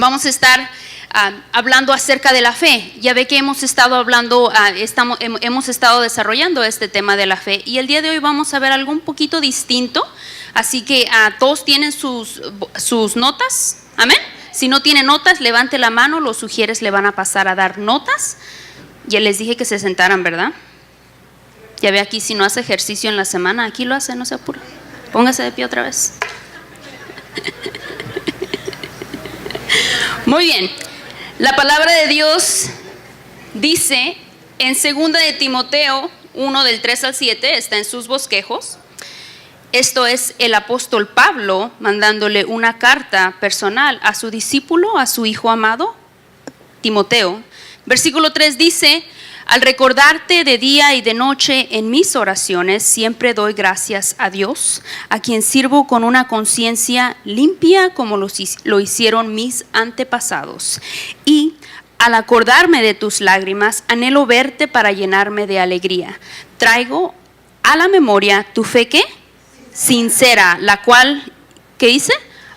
vamos a estar hablando acerca de la fe. Ya ve que hemos estado hablando, hemos estado desarrollando este tema de la fe, y el día de hoy vamos a ver algo un poquito distinto. Así que todos tienen sus notas, amén. Si no tienen notas, levante la mano, los sugieres le van a pasar a dar notas. Ya les dije que se sentaran, ¿verdad? Ya ve aquí, si no hace ejercicio en la semana, aquí lo hace, no se apura. Póngase de pie otra vez. Muy bien. La palabra de Dios dice en 2 de Timoteo 1 del 3 al 7, está en sus bosquejos. Esto es el apóstol Pablo mandándole una carta personal a su discípulo, a su hijo amado, Timoteo. Versículo 3 dice: al recordarte de día y de noche en mis oraciones, siempre doy gracias a Dios, a quien sirvo con una conciencia limpia como lo hicieron mis antepasados. Y al acordarme de tus lágrimas, anhelo verte para llenarme de alegría. Traigo a la memoria tu fe, ¿qué? Sincera, la cual, ¿qué dice?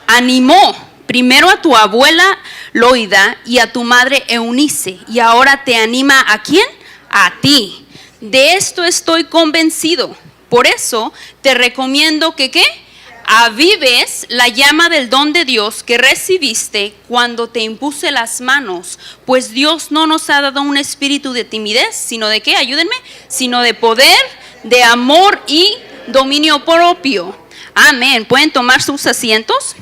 Animó primero a tu abuela Loida y a tu madre Eunice, y ahora te anima ¿a quién? A ti. De esto estoy convencido. Por eso te recomiendo que ¿qué? Avives la llama del don de Dios que recibiste cuando te impuse las manos, pues Dios no nos ha dado un espíritu de timidez, sino de ¿qué? Ayúdenme, sino de poder, de amor y dominio propio. Amén. ¿Pueden tomar sus asientos?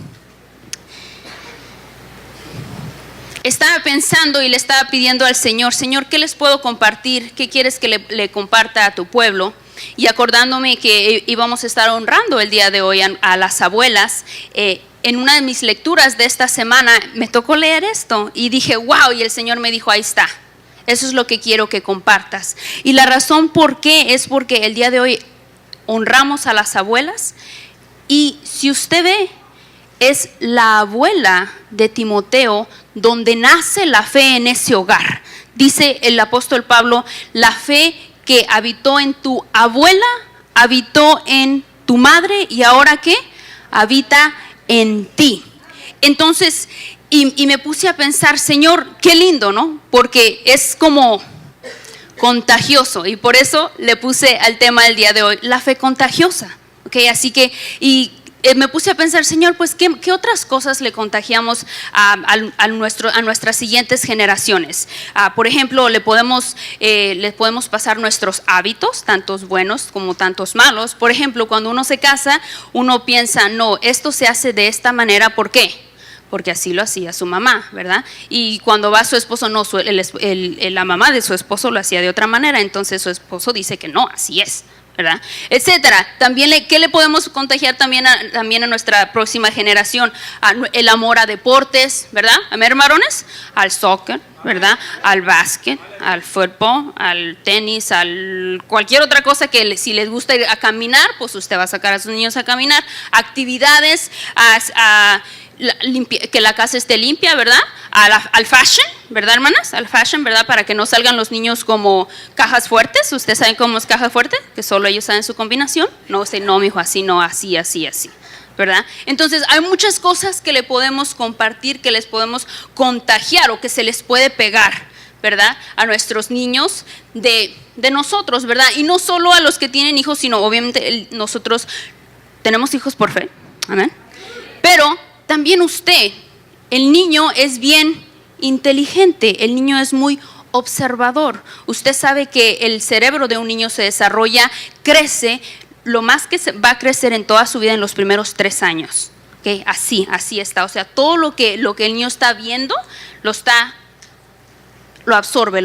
Estaba pensando y le estaba pidiendo al Señor: Señor, ¿qué les puedo compartir? ¿Qué quieres que le comparta a tu pueblo? Y acordándome que íbamos a estar honrando el día de hoy a las abuelas, en una de mis lecturas de esta semana me tocó leer esto y dije, wow, y el Señor me dijo, ahí está. Eso es lo que quiero que compartas. Y la razón por qué es porque el día de hoy honramos a las abuelas, y si usted ve, es la abuela de Timoteo donde nace la fe en ese hogar. Dice el apóstol Pablo: la fe que habitó en tu abuela, habitó en tu madre, y ahora ¿qué? Habita en ti. Entonces, y me puse a pensar, Señor, qué lindo, ¿no? Porque es como contagioso, y por eso le puse al tema del día de hoy, la fe contagiosa. Okay, así que, me puse a pensar, Señor, pues ¿qué otras cosas le contagiamos a nuestras siguientes generaciones? Por ejemplo, le podemos pasar nuestros hábitos, tantos buenos como tantos malos. Por ejemplo, cuando uno se casa, uno piensa, no, esto se hace de esta manera, ¿por qué? Porque así lo hacía su mamá, ¿verdad? Y cuando va su esposo, no, la mamá de su esposo lo hacía de otra manera, entonces su esposo dice que no, así es, ¿verdad? Etcétera. También ¿qué le podemos contagiar también a nuestra próxima generación? El amor a deportes, ¿verdad? A ver, varones, al soccer, ¿verdad? Al básquet, al fútbol, al tenis, al cualquier otra cosa que si les gusta ir a caminar, pues usted va a sacar a sus niños a caminar. Actividades, que la casa esté limpia, ¿verdad? Al fashion, ¿verdad, hermanas? Al fashion, ¿verdad? Para que no salgan los niños como cajas fuertes. ¿Ustedes saben cómo es caja fuerte? Que solo ellos saben su combinación. No, usted no, mijo, así no, así, ¿verdad? Entonces hay muchas cosas que le podemos compartir, que les podemos contagiar o que se les puede pegar, ¿verdad? A nuestros niños de nosotros, ¿verdad? Y no solo a los que tienen hijos, sino obviamente nosotros tenemos hijos por fe, amén. Pero también usted, el niño es bien inteligente, el niño es muy observador. Usted sabe que el cerebro de un niño se desarrolla, crece, lo más que va a crecer en toda su vida en los primeros 3 años. ¿Okay? Así está. O sea, todo lo que el niño está viendo, lo absorbe.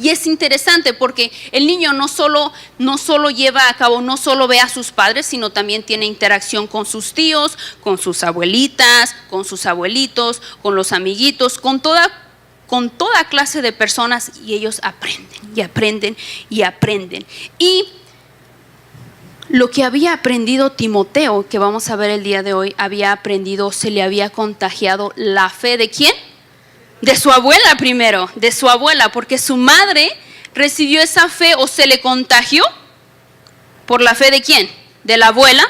Y es interesante porque el niño no solo lleva a cabo, no solo ve a sus padres, sino también tiene interacción con sus tíos, con sus abuelitas, con sus abuelitos, con los amiguitos, con toda clase de personas, y ellos aprenden. Y lo que había aprendido Timoteo, que vamos a ver el día de hoy, se le había contagiado la fe ¿de quién? De su abuela primero, de su abuela, porque su madre recibió esa fe o se le contagió por la fe ¿de quién? De la abuela,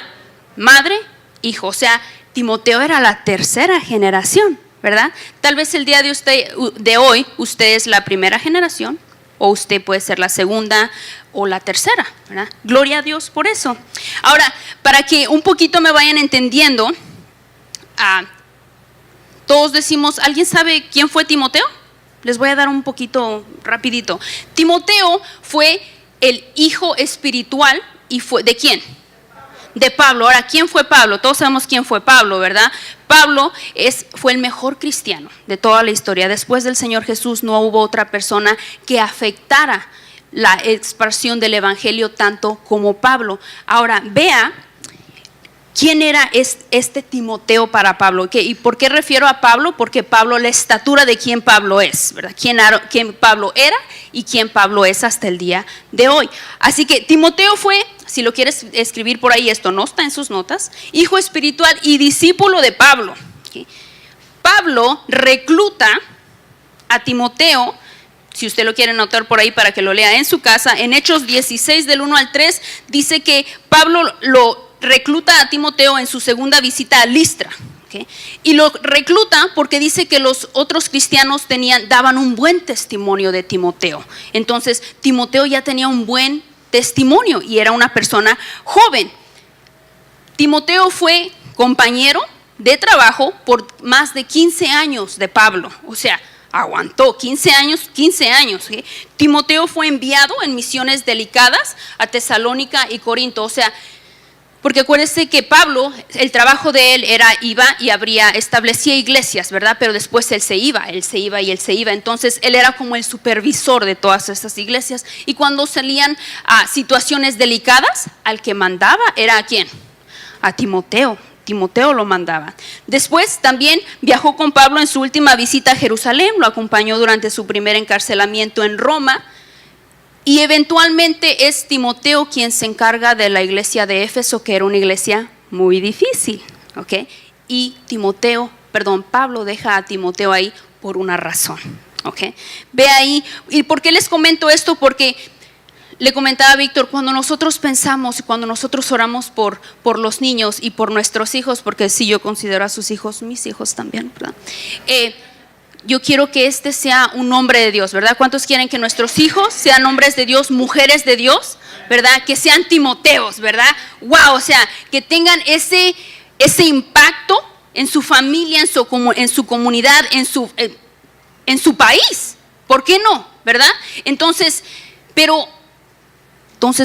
madre, hijo. O sea, Timoteo era la tercera generación, ¿verdad? Tal vez el día de hoy usted es la primera generación, o usted puede ser la segunda o la tercera, ¿verdad? Gloria a Dios por eso. Ahora, para que un poquito me vayan entendiendo, todos decimos, ¿alguien sabe quién fue Timoteo? Les voy a dar un poquito rapidito. Timoteo fue el hijo espiritual y fue ¿de quién? De Pablo. Ahora, ¿quién fue Pablo? Todos sabemos quién fue Pablo, ¿verdad? Pablo fue el mejor cristiano de toda la historia. Después del Señor Jesús no hubo otra persona que afectara la expresión del evangelio tanto como Pablo. Ahora, vea quién era este Timoteo para Pablo. ¿Y por qué refiero a Pablo? Porque Pablo, la estatura de quién Pablo es, ¿verdad? Quién Pablo era y quién Pablo es hasta el día de hoy. Así que Timoteo fue, si lo quieres escribir por ahí, esto no está en sus notas, hijo espiritual y discípulo de Pablo. ¿Okay? Pablo recluta a Timoteo, si usted lo quiere anotar por ahí para que lo lea en su casa, en Hechos 16 del 1 al 3, dice que Pablo lo recluta a Timoteo en su segunda visita a Listra. ¿Okay? Y lo recluta porque dice que los otros cristianos daban un buen testimonio de Timoteo. Entonces, Timoteo ya tenía un buen testimonio y era una persona joven. Timoteo fue compañero de trabajo por más de 15 años de Pablo, o sea, aguantó 15 años. ¿Sí? Timoteo fue enviado en misiones delicadas a Tesalónica y Corinto, o sea, porque acuérdense que Pablo, el trabajo de él iba y establecía iglesias, ¿verdad? Pero después él se iba. Entonces él era como el supervisor de todas estas iglesias. Y cuando salían a situaciones delicadas, al que mandaba era ¿a quién? A Timoteo. Timoteo lo mandaba. Después también viajó con Pablo en su última visita a Jerusalén, lo acompañó durante su primer encarcelamiento en Roma. Y eventualmente es Timoteo quien se encarga de la iglesia de Éfeso, que era una iglesia muy difícil, ¿ok? Y Pablo deja a Timoteo ahí por una razón, ¿ok? Ve ahí, ¿y por qué les comento esto? Porque le comentaba a Víctor, cuando nosotros pensamos y cuando nosotros oramos por los niños y por nuestros hijos, porque sí, yo considero a sus hijos mis hijos también, ¿verdad? Yo quiero que este sea un hombre de Dios, ¿verdad? ¿Cuántos quieren que nuestros hijos sean hombres de Dios, mujeres de Dios, ¿verdad? Que sean Timoteos, ¿verdad? ¡Wow! O sea, que tengan ese impacto en su familia, en su comunidad, en su país. ¿Por qué no? ¿Verdad? Entonces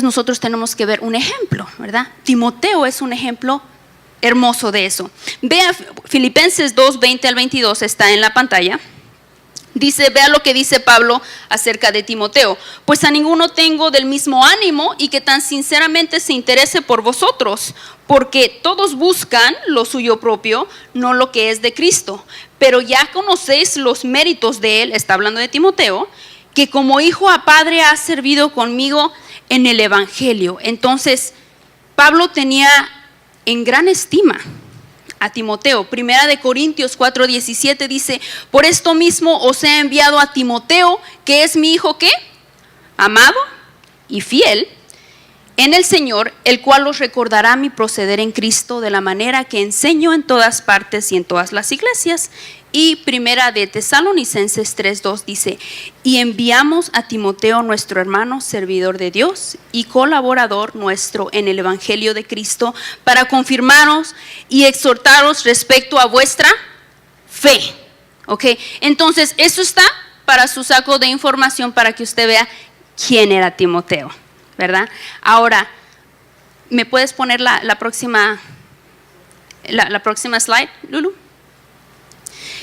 nosotros tenemos que ver un ejemplo, ¿verdad? Timoteo es un ejemplo hermoso de eso. Vea Filipenses 2, 20 al 22, está en la pantalla. Vea lo que dice Pablo acerca de Timoteo. Pues a ninguno tengo del mismo ánimo y que tan sinceramente se interese por vosotros, porque todos buscan lo suyo propio, no lo que es de Cristo. Pero ya conocéis los méritos de él, está hablando de Timoteo, que como hijo a padre ha servido conmigo en el evangelio. Entonces, Pablo tenía en gran estima a Timoteo. Primera de Corintios 4:17 dice: por esto mismo os he enviado a Timoteo, que es mi hijo ¿qué? Amado y fiel en el Señor, el cual os recordará mi proceder en Cristo de la manera que enseño en todas partes y en todas las iglesias. Y primera de Tesalonicenses 3:2 dice: y enviamos a Timoteo, nuestro hermano, servidor de Dios y colaborador nuestro en el evangelio de Cristo, para confirmaros y exhortaros respecto a vuestra fe. ¿Ok? Entonces, eso está para su saco de información, para que usted vea quién era Timoteo, ¿verdad? Ahora, ¿me puedes poner la próxima slide, Lulu?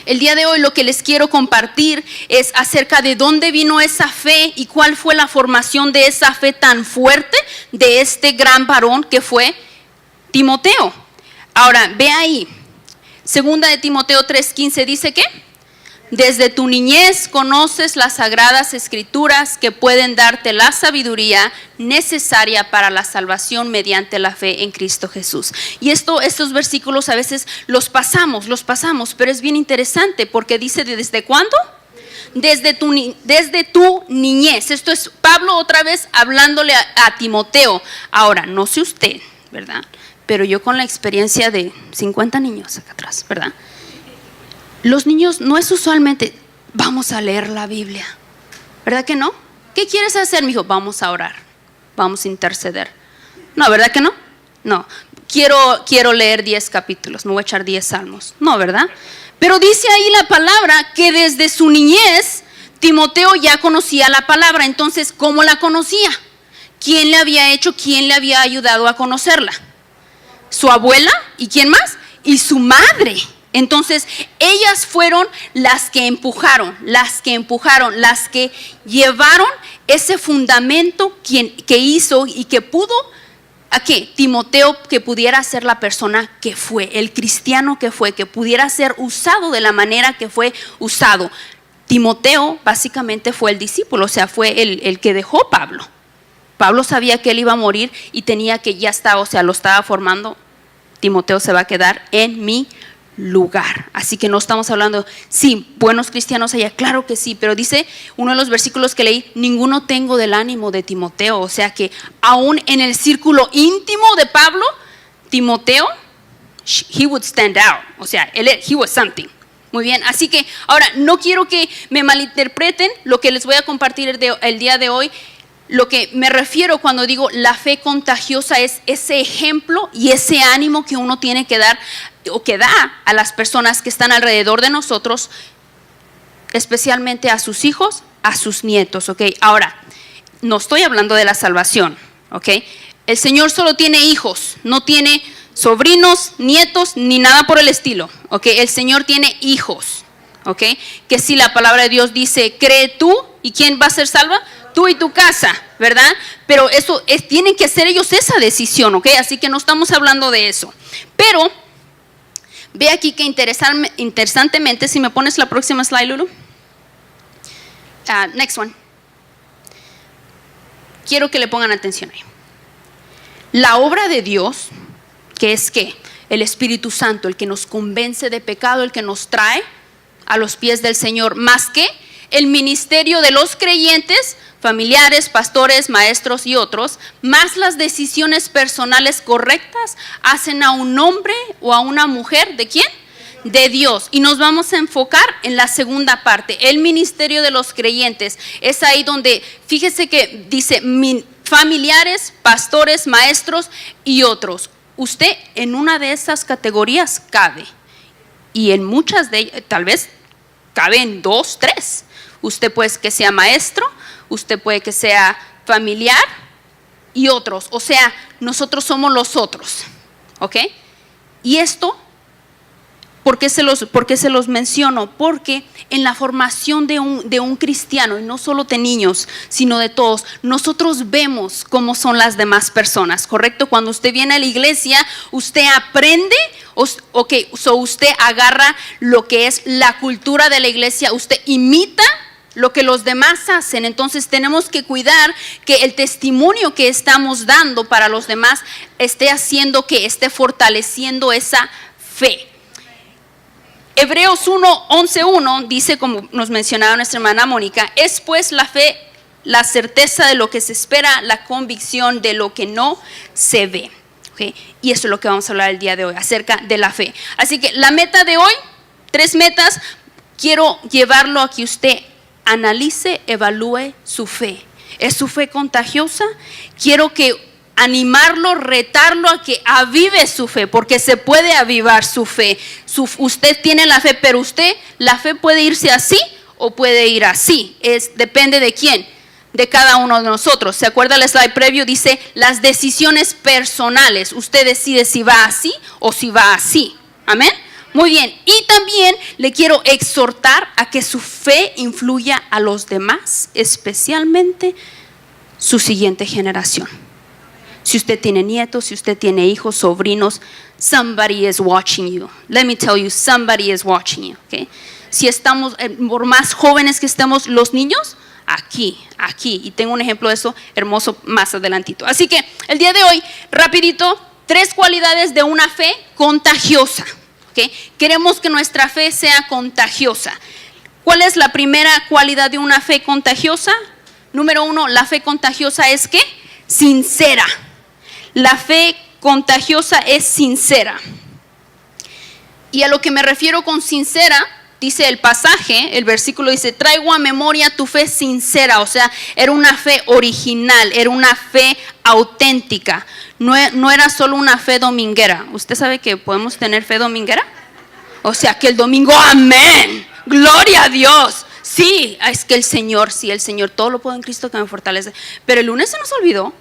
El día de hoy lo que les quiero compartir es acerca de dónde vino esa fe y cuál fue la formación de esa fe tan fuerte de este gran varón que fue Timoteo. Ahora, ve ahí, segunda de Timoteo 3:15 dice que desde tu niñez conoces las sagradas escrituras que pueden darte la sabiduría necesaria para la salvación mediante la fe en Cristo Jesús. Y estos versículos a veces los pasamos, pero es bien interesante porque dice ¿desde cuándo? Desde tu niñez. Esto es Pablo otra vez hablándole a Timoteo. Ahora, no sé usted, ¿verdad? pero yo con la experiencia de 50 niños acá atrás, ¿verdad? Los niños no es usualmente, vamos a leer la Biblia, ¿verdad que no? ¿Qué quieres hacer, mijo? Vamos a orar, vamos a interceder. No, ¿verdad que no? No, quiero leer 10 capítulos, me voy a echar 10 salmos. No, ¿verdad? Pero dice ahí la palabra que desde su niñez Timoteo ya conocía la palabra. Entonces, ¿cómo la conocía? ¿Quién le había hecho, quién le había ayudado a conocerla? Su abuela, ¿y quién más? Y su madre. Entonces, ellas fueron las que empujaron, las que llevaron ese fundamento que hizo y que pudo a que Timoteo que pudiera ser la persona que fue, el cristiano que fue, que pudiera ser usado de la manera que fue usado. Timoteo básicamente fue el discípulo, o sea, fue el que dejó Pablo. Pablo sabía que él iba a morir y tenía que ya estaba, o sea, lo estaba formando. Timoteo se va a quedar en mi lugar. Así que no estamos hablando, sí, buenos cristianos allá, claro que sí, pero dice uno de los versículos que leí, ninguno tengo del ánimo de Timoteo, o sea que aún en el círculo íntimo de Pablo, Timoteo, he would stand out, o sea, he was something. Muy bien, así que ahora no quiero que me malinterpreten lo que les voy a compartir el día de hoy. Lo que me refiero cuando digo la fe contagiosa es ese ejemplo y ese ánimo que uno tiene que dar o que da a las personas que están alrededor de nosotros, especialmente a sus hijos, a sus nietos, ¿ok? Ahora, no estoy hablando de la salvación, ¿ok? El Señor solo tiene hijos, no tiene sobrinos, nietos, ni nada por el estilo, ¿ok? El Señor tiene hijos, ¿ok? Que si la palabra de Dios dice, cree tú, ¿y quién va a ser salva? Tú y tu casa, ¿verdad? Pero eso tienen que hacer ellos esa decisión, ¿ok? Así que no estamos hablando de eso. Pero ve aquí que interesantemente, si me pones la próxima slide, Lulu. Next one. Quiero que le pongan atención ahí. La obra de Dios, que es ¿qué? El Espíritu Santo, el que nos convence de pecado, el que nos trae a los pies del Señor, más que el ministerio de los creyentes, familiares, pastores, maestros y otros, más las decisiones personales correctas, hacen a un hombre o a una mujer, ¿de quién? De Dios. Y nos vamos a enfocar en la segunda parte, el ministerio de los creyentes. Es ahí donde, fíjese que dice familiares, pastores, maestros y otros. Usted en una de esas categorías cabe. Y en muchas de ellas, tal vez cabe en 2, 3. Usted puede que sea maestro, usted puede que sea familiar y otros. O sea, nosotros somos los otros, ¿ok? Y esto, ¿por qué se los menciono? Porque en la formación de un cristiano, y no solo de niños, sino de todos, nosotros vemos cómo son las demás personas, ¿correcto? Cuando usted viene a la iglesia, usted aprende, usted agarra lo que es la cultura de la iglesia, usted imita lo que los demás hacen. Entonces tenemos que cuidar que el testimonio que estamos dando para los demás esté haciendo que esté fortaleciendo esa fe. Hebreos 11:1 dice, como nos mencionaba nuestra hermana Mónica, es pues la fe la certeza de lo que se espera, la convicción de lo que no se ve. ¿Okay? Y eso es lo que vamos a hablar el día de hoy, acerca de la fe. Así que la meta de hoy, 3 metas, quiero llevarlo a que usted analice, evalúe su fe. ¿Es su fe contagiosa? Quiero que animarlo, retarlo a que avive su fe, porque se puede avivar su fe. Usted tiene la fe, pero la fe puede irse así o puede ir así. Depende de quién, de cada uno de nosotros. ¿Se acuerda el slide previo? Dice las decisiones personales. Usted decide si va así o si va así. Amén. Muy bien, y también le quiero exhortar a que su fe influya a los demás, especialmente su siguiente generación. Si usted tiene nietos, si usted tiene hijos, sobrinos, somebody is watching you. Let me tell you, somebody is watching you. Okay? Si estamos, por más jóvenes que estemos los niños, aquí, y tengo un ejemplo de eso hermoso más adelantito. Así que el día de hoy, rapidito, 3 cualidades de una fe contagiosa. ¿Okay? Queremos que nuestra fe sea contagiosa. ¿Cuál es la primera cualidad de una fe contagiosa? Número 1, la fe contagiosa es ¿qué? Sincera. La fe contagiosa es sincera. Y a lo que me refiero con sincera, dice el pasaje, el versículo dice, traigo a memoria tu fe sincera. O sea, era una fe original, era una fe auténtica. No era solo una fe dominguera. ¿Usted sabe que podemos tener fe dominguera? O sea, que el domingo, amén, gloria a Dios. Sí, es que el Señor, todo lo puedo en Cristo que me fortalece. Pero el lunes se nos olvidó.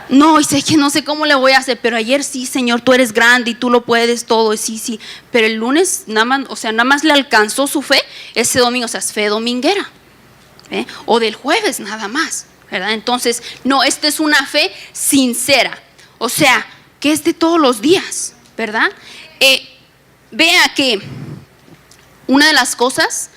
No, y sé que no sé cómo le voy a hacer, pero ayer sí, Señor, tú eres grande y tú lo puedes todo, sí. Pero el lunes nada más le alcanzó su fe ese domingo, o sea, es fe dominguera, o del jueves nada más, ¿verdad? Entonces, no, esta es una fe sincera, o sea, que es de todos los días, ¿verdad? Vea que una de las cosas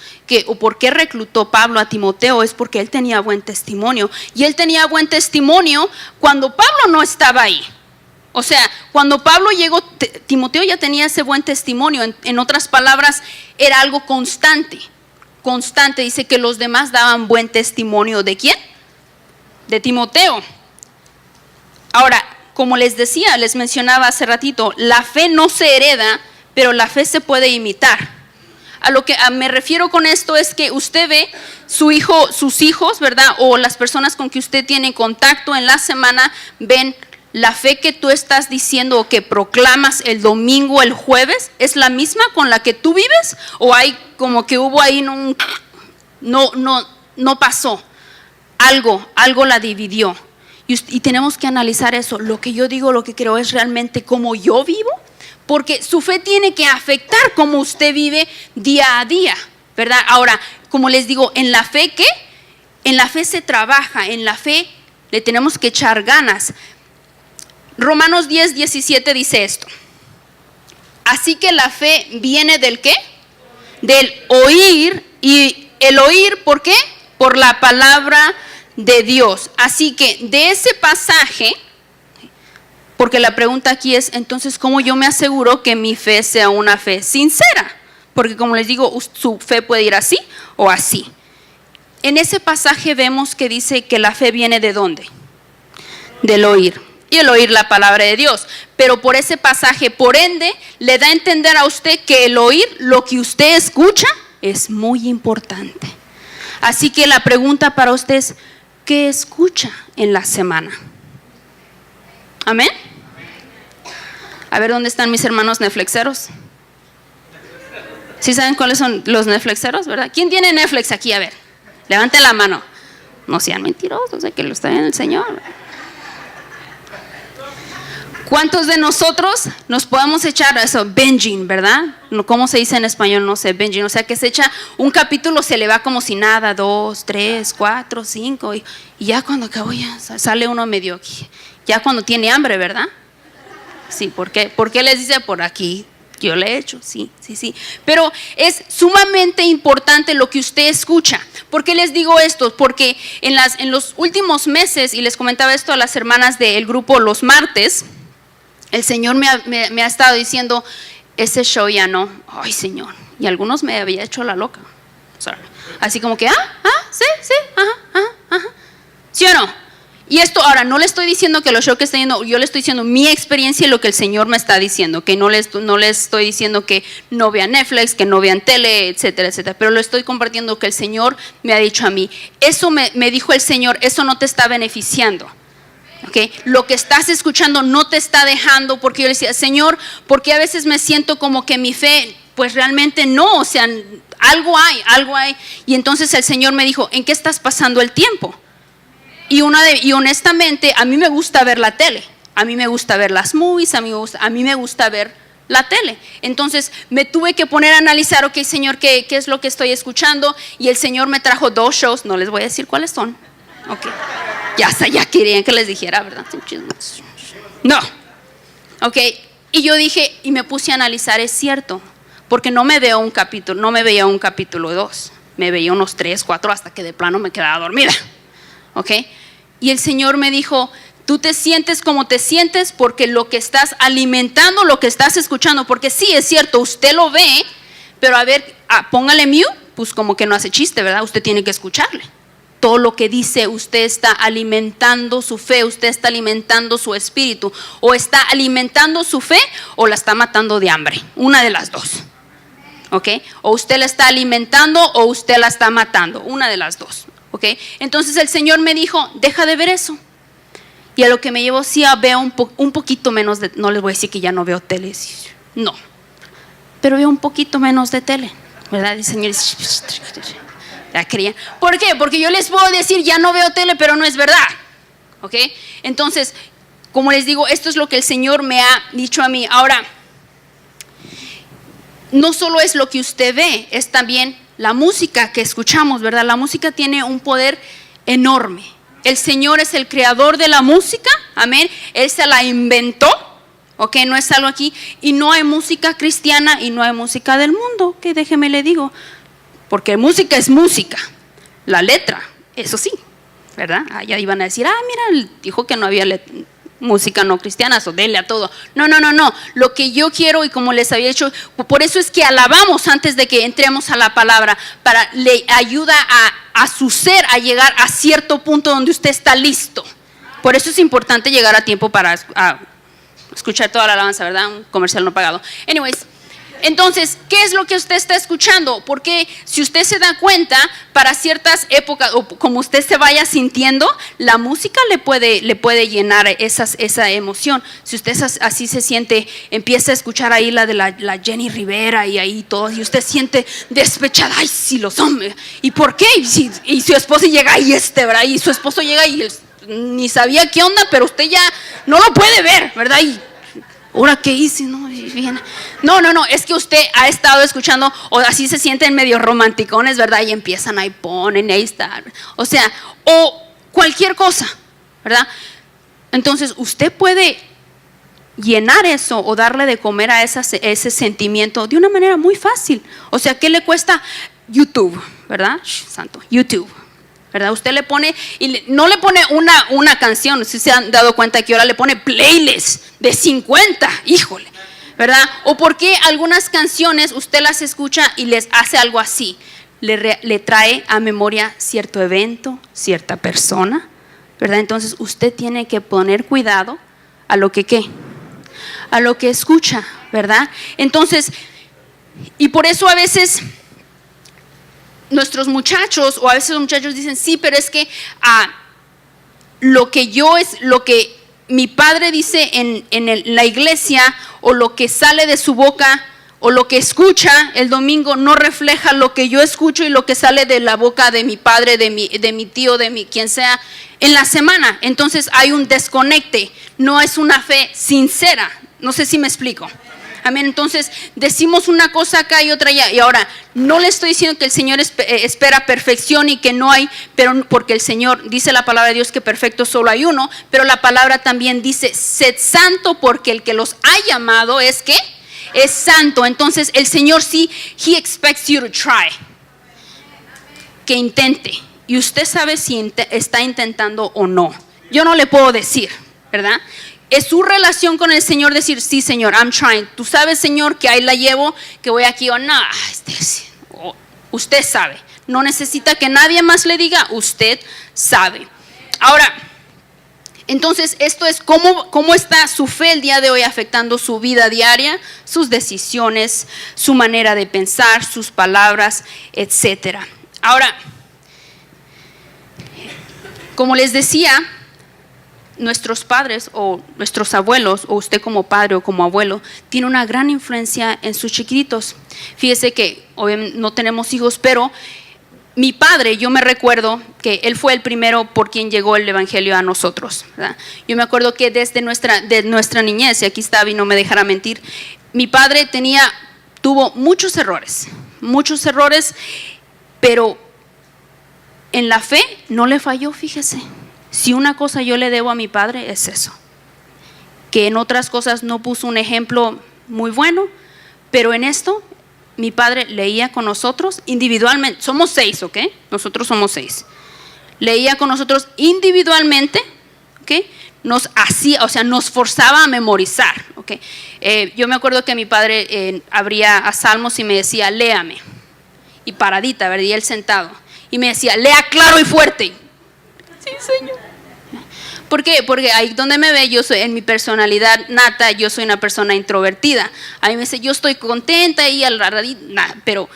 o por qué reclutó Pablo a Timoteo es porque él tenía buen testimonio, y él tenía buen testimonio cuando Pablo no estaba ahí. O sea, cuando Pablo llegó, Timoteo ya tenía ese buen testimonio. En otras palabras, era algo constante. Dice que los demás daban buen testimonio. ¿De quién? De Timoteo. Ahora, como les decía, les mencionaba hace ratito, la fe no se hereda, pero la fe se puede imitar. A lo que me refiero con esto es que usted ve sus hijos, ¿verdad? O las personas con que usted tiene contacto en la semana, ven la fe que tú estás diciendo o que proclamas el domingo, el jueves, ¿es la misma con la que tú vives? ¿O hay como que hubo ahí no pasó? Algo la dividió. Y tenemos que analizar eso. Lo que yo digo, lo que creo es realmente como yo vivo. Porque su fe tiene que afectar cómo usted vive día a día, ¿verdad? Ahora, como les digo, en la fe, ¿qué? En la fe se trabaja, en la fe le tenemos que echar ganas. Romanos 10:17 dice esto. Así que la fe viene ¿del qué? Del oír, y el oír, ¿por qué? Por la palabra de Dios. Así que de ese pasaje, porque la pregunta aquí es, entonces, ¿cómo yo me aseguro que mi fe sea una fe sincera? Porque como les digo, su fe puede ir así o así. En ese pasaje vemos que dice que la fe viene ¿de dónde? Del oír. Y el oír la palabra de Dios. Pero por ese pasaje, por ende, le da a entender a usted que el oír, lo que usted escucha, es muy importante. Así que la pregunta para usted es, ¿qué escucha en la semana? ¿Amén? A ver, ¿dónde están mis hermanos Netflixeros? ¿Sí saben cuáles son los Netflixeros, verdad? ¿Quién tiene Netflix aquí? A ver, levante la mano. No sean mentirosos, que lo está viendo el Señor. ¿Cuántos de nosotros nos podemos echar eso, binging, verdad? ¿Cómo se dice en español? No sé, binging. O sea, que se echa un capítulo, se le va como si nada, 2, 3, 4, 5. Y ya cuando acabó, ya sale uno medio, ya cuando tiene hambre, ¿verdad? Sí, ¿por qué les dice por aquí? Yo le he hecho, sí. Pero es sumamente importante lo que usted escucha. ¿Por qué les digo esto? Porque en los últimos meses, y les comentaba esto a las hermanas del grupo los martes, el Señor me ha estado diciendo, ese show ya no. Ay, Señor. Y algunos me había hecho la loca. Así como que, sí, ajá. ¿Sí o no? Y esto, ahora, no le estoy diciendo que los shows que está yendo, yo le estoy diciendo mi experiencia y lo que el Señor me está diciendo, que no le estoy diciendo que no vean Netflix, que no vean tele, etcétera, pero le estoy compartiendo que el Señor me ha dicho a mí, eso me dijo el Señor, eso no te está beneficiando. Okay. Lo que estás escuchando no te está dejando, porque yo le decía, Señor, porque a veces me siento como que mi fe, pues realmente no, o sea, algo hay. Y entonces el Señor me dijo, ¿en qué estás pasando el tiempo? Y honestamente, a mí me gusta ver la tele, a mí me gusta ver las movies, a mí me gusta ver la tele. Entonces me tuve que poner a analizar, ok, Señor, ¿qué es lo que estoy escuchando? Y el Señor me trajo 2 shows, no les voy a decir cuáles son. Ok, ya querían que les dijera, ¿verdad? No, ok, y yo dije, y me puse a analizar, es cierto, porque no me veía un capítulo 2, me veía unos 3, 4 hasta que de plano me quedaba dormida. ¿Ok? Y el Señor me dijo, tú te sientes como te sientes porque lo que estás alimentando, lo que estás escuchando, porque sí, es cierto, usted lo ve, pero a ver, póngale mute, pues como que no hace chiste, ¿verdad? Usted tiene que escucharle. todo lo que dice, usted está alimentando su fe, usted está alimentando su espíritu, o está alimentando su fe o la está matando de hambre, una de las dos, ¿ok? O usted la está alimentando o usted la está matando, una de las dos, ¿ok? Entonces el Señor me dijo, deja de ver eso. Y a lo que me llevo, sí, veo un poquito menos de, no les voy a decir que ya no veo tele, no, pero veo un poquito menos de tele, ¿verdad? El Señor dice, la creía. ¿Por qué? Porque yo les puedo decir, ya no veo tele, pero no es verdad, ¿ok? Entonces, como les digo, esto es lo que el Señor me ha dicho a mí. Ahora, no solo es lo que usted ve, es también la música que escuchamos, ¿verdad? La música tiene un poder enorme. El Señor es el creador de la música, amén. Él se la inventó, ok, no es algo aquí. Y no hay música cristiana y no hay música del mundo, que déjeme le digo. Porque música es música, la letra, eso sí, ¿verdad? Ya iban a decir, mira, dijo que no había música no cristiana, so dele a todo. No, lo que yo quiero, y como les había dicho, por eso es que alabamos antes de que entremos a la palabra, para le ayuda a su ser a llegar a cierto punto donde usted está listo. Por eso es importante llegar a tiempo para escuchar toda la alabanza, ¿verdad? Un comercial no pagado. Anyways, entonces, ¿qué es lo que usted está escuchando? Porque si usted se da cuenta, para ciertas épocas, o como usted se vaya sintiendo, la música le puede llenar esa emoción. Si usted así se siente, empieza a escuchar ahí la de la Jenny Rivera y ahí todo, y usted siente despechada, ay, sí, los hombres. ¿Y por qué? Y su esposo llega ahí, ¿verdad? Y su esposo llega y ni sabía qué onda, pero usted ya no lo puede ver, ¿verdad? Y ¿ahora qué hice? No, es que usted ha estado escuchando, o así se sienten medio romanticones, ¿verdad? Y empiezan, ahí ponen, ahí está. O sea, o cualquier cosa, ¿verdad? Entonces, usted puede llenar eso o darle de comer a ese sentimiento de una manera muy fácil. O sea, ¿qué le cuesta? YouTube, ¿verdad? Santo, YouTube, ¿verdad? Usted le pone, y no le pone una canción, si se han dado cuenta que ahora le pone playlist de 50, híjole, ¿verdad? O porque algunas canciones usted las escucha y les hace algo así, le trae a memoria cierto evento, cierta persona, ¿verdad? Entonces usted tiene que poner cuidado a lo que a lo que escucha, ¿verdad? Entonces, y por eso a veces nuestros muchachos, o a veces los muchachos dicen, sí, pero es que lo que mi padre dice en la iglesia, o lo que sale de su boca, o lo que escucha el domingo, no refleja lo que yo escucho y lo que sale de la boca de mi padre, de mi tío, quien sea, en la semana. Entonces hay un desconecte, no es una fe sincera. No sé si me explico. Amén. Entonces decimos una cosa acá y otra allá. Y ahora, no le estoy diciendo que el Señor espera perfección y que no hay, pero porque el Señor dice la palabra de Dios que perfecto solo hay uno, pero la palabra también dice, sed santo porque el que los ha llamado es ¿qué? Es santo. Entonces el Señor sí, He expects you to try, que intente. Y usted sabe si está intentando o no. Yo no le puedo decir, ¿verdad? Es su relación con el Señor decir, sí, Señor, I'm trying. Tú sabes, Señor, que ahí la llevo, que voy aquí o no. Usted sabe. No necesita que nadie más le diga, usted sabe. Ahora, entonces, esto es cómo está su fe el día de hoy afectando su vida diaria, sus decisiones, su manera de pensar, sus palabras, etcétera. Ahora, como les decía, nuestros padres o nuestros abuelos, o usted como padre o como abuelo, tiene una gran influencia en sus chiquitos. Fíjese que obviamente no tenemos hijos, pero mi padre, yo me recuerdo que él fue el primero por quien llegó el evangelio a nosotros, ¿verdad? Yo me acuerdo que desde nuestra niñez, y aquí está y no me dejará mentir, mi padre tuvo muchos errores, pero en la fe no le falló, fíjese. Si una cosa yo le debo a mi padre es eso, que en otras cosas no puso un ejemplo muy bueno, pero en esto mi padre leía con nosotros individualmente. Somos 6, ¿ok? Nosotros somos 6. Leía con nosotros individualmente, ¿ok? Nos hacía, o sea, nos forzaba a memorizar, ¿ok? Yo me acuerdo que mi padre abría a Salmos y me decía, léame, y paradita, ¿verdad? Y él sentado. y me decía, lea claro y fuerte. Sí, Señor. ¿Por qué? Porque ahí donde me ve, yo soy, en mi personalidad nata, yo soy una persona introvertida. A mí me dice, yo estoy contenta y al ratito, pero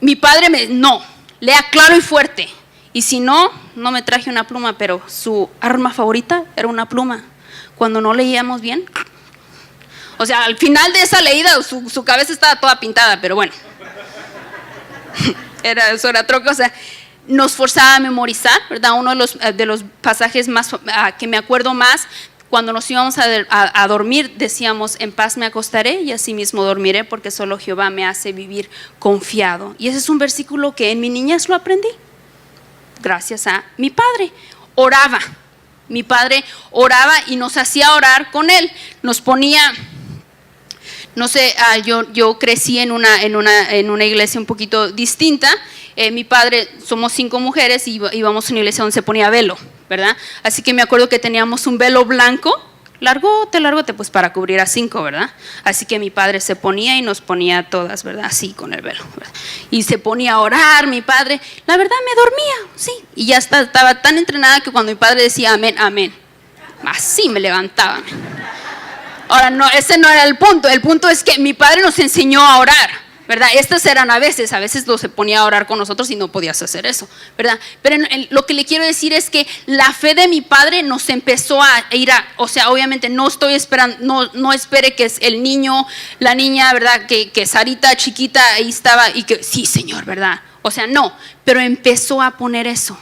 mi padre no, lea claro y fuerte. Y si no me traje una pluma, pero su arma favorita era una pluma. Cuando no leíamos bien, o sea, al final de esa leída su cabeza estaba toda pintada, pero bueno. Eso era otra cosa. Nos forzaba a memorizar, ¿verdad? Uno de los pasajes más que me acuerdo más, cuando nos íbamos a dormir, decíamos, en paz me acostaré y así mismo dormiré, porque solo Jehová me hace vivir confiado. Y ese es un versículo que en mi niñez lo aprendí, gracias a mi padre. Oraba, mi padre oraba y nos hacía orar con él. Nos ponía, no sé, yo crecí en una iglesia un poquito distinta. Mi padre, somos 5 mujeres y íbamos a una iglesia donde se ponía velo, ¿verdad? Así que me acuerdo que teníamos un velo blanco, largote, pues para cubrir a 5, ¿verdad? Así que mi padre se ponía y nos ponía todas, ¿verdad? Así con el velo, ¿verdad? Y se ponía a orar, mi padre. La verdad me dormía, sí. Y ya estaba tan entrenada que cuando mi padre decía amén, amén, así me levantaba. Ahora, no, ese no era el punto. El punto es que mi padre nos enseñó a orar, ¿verdad? Estas eran a veces se ponía a orar con nosotros y no podías hacer eso, ¿verdad? Pero lo que le quiero decir es que la fe de mi padre nos empezó a ir o sea, obviamente no estoy esperando, no espere que es el niño, la niña, ¿verdad? Que Sarita chiquita ahí estaba y que, sí, Señor, ¿verdad? O sea, no, pero empezó a poner eso.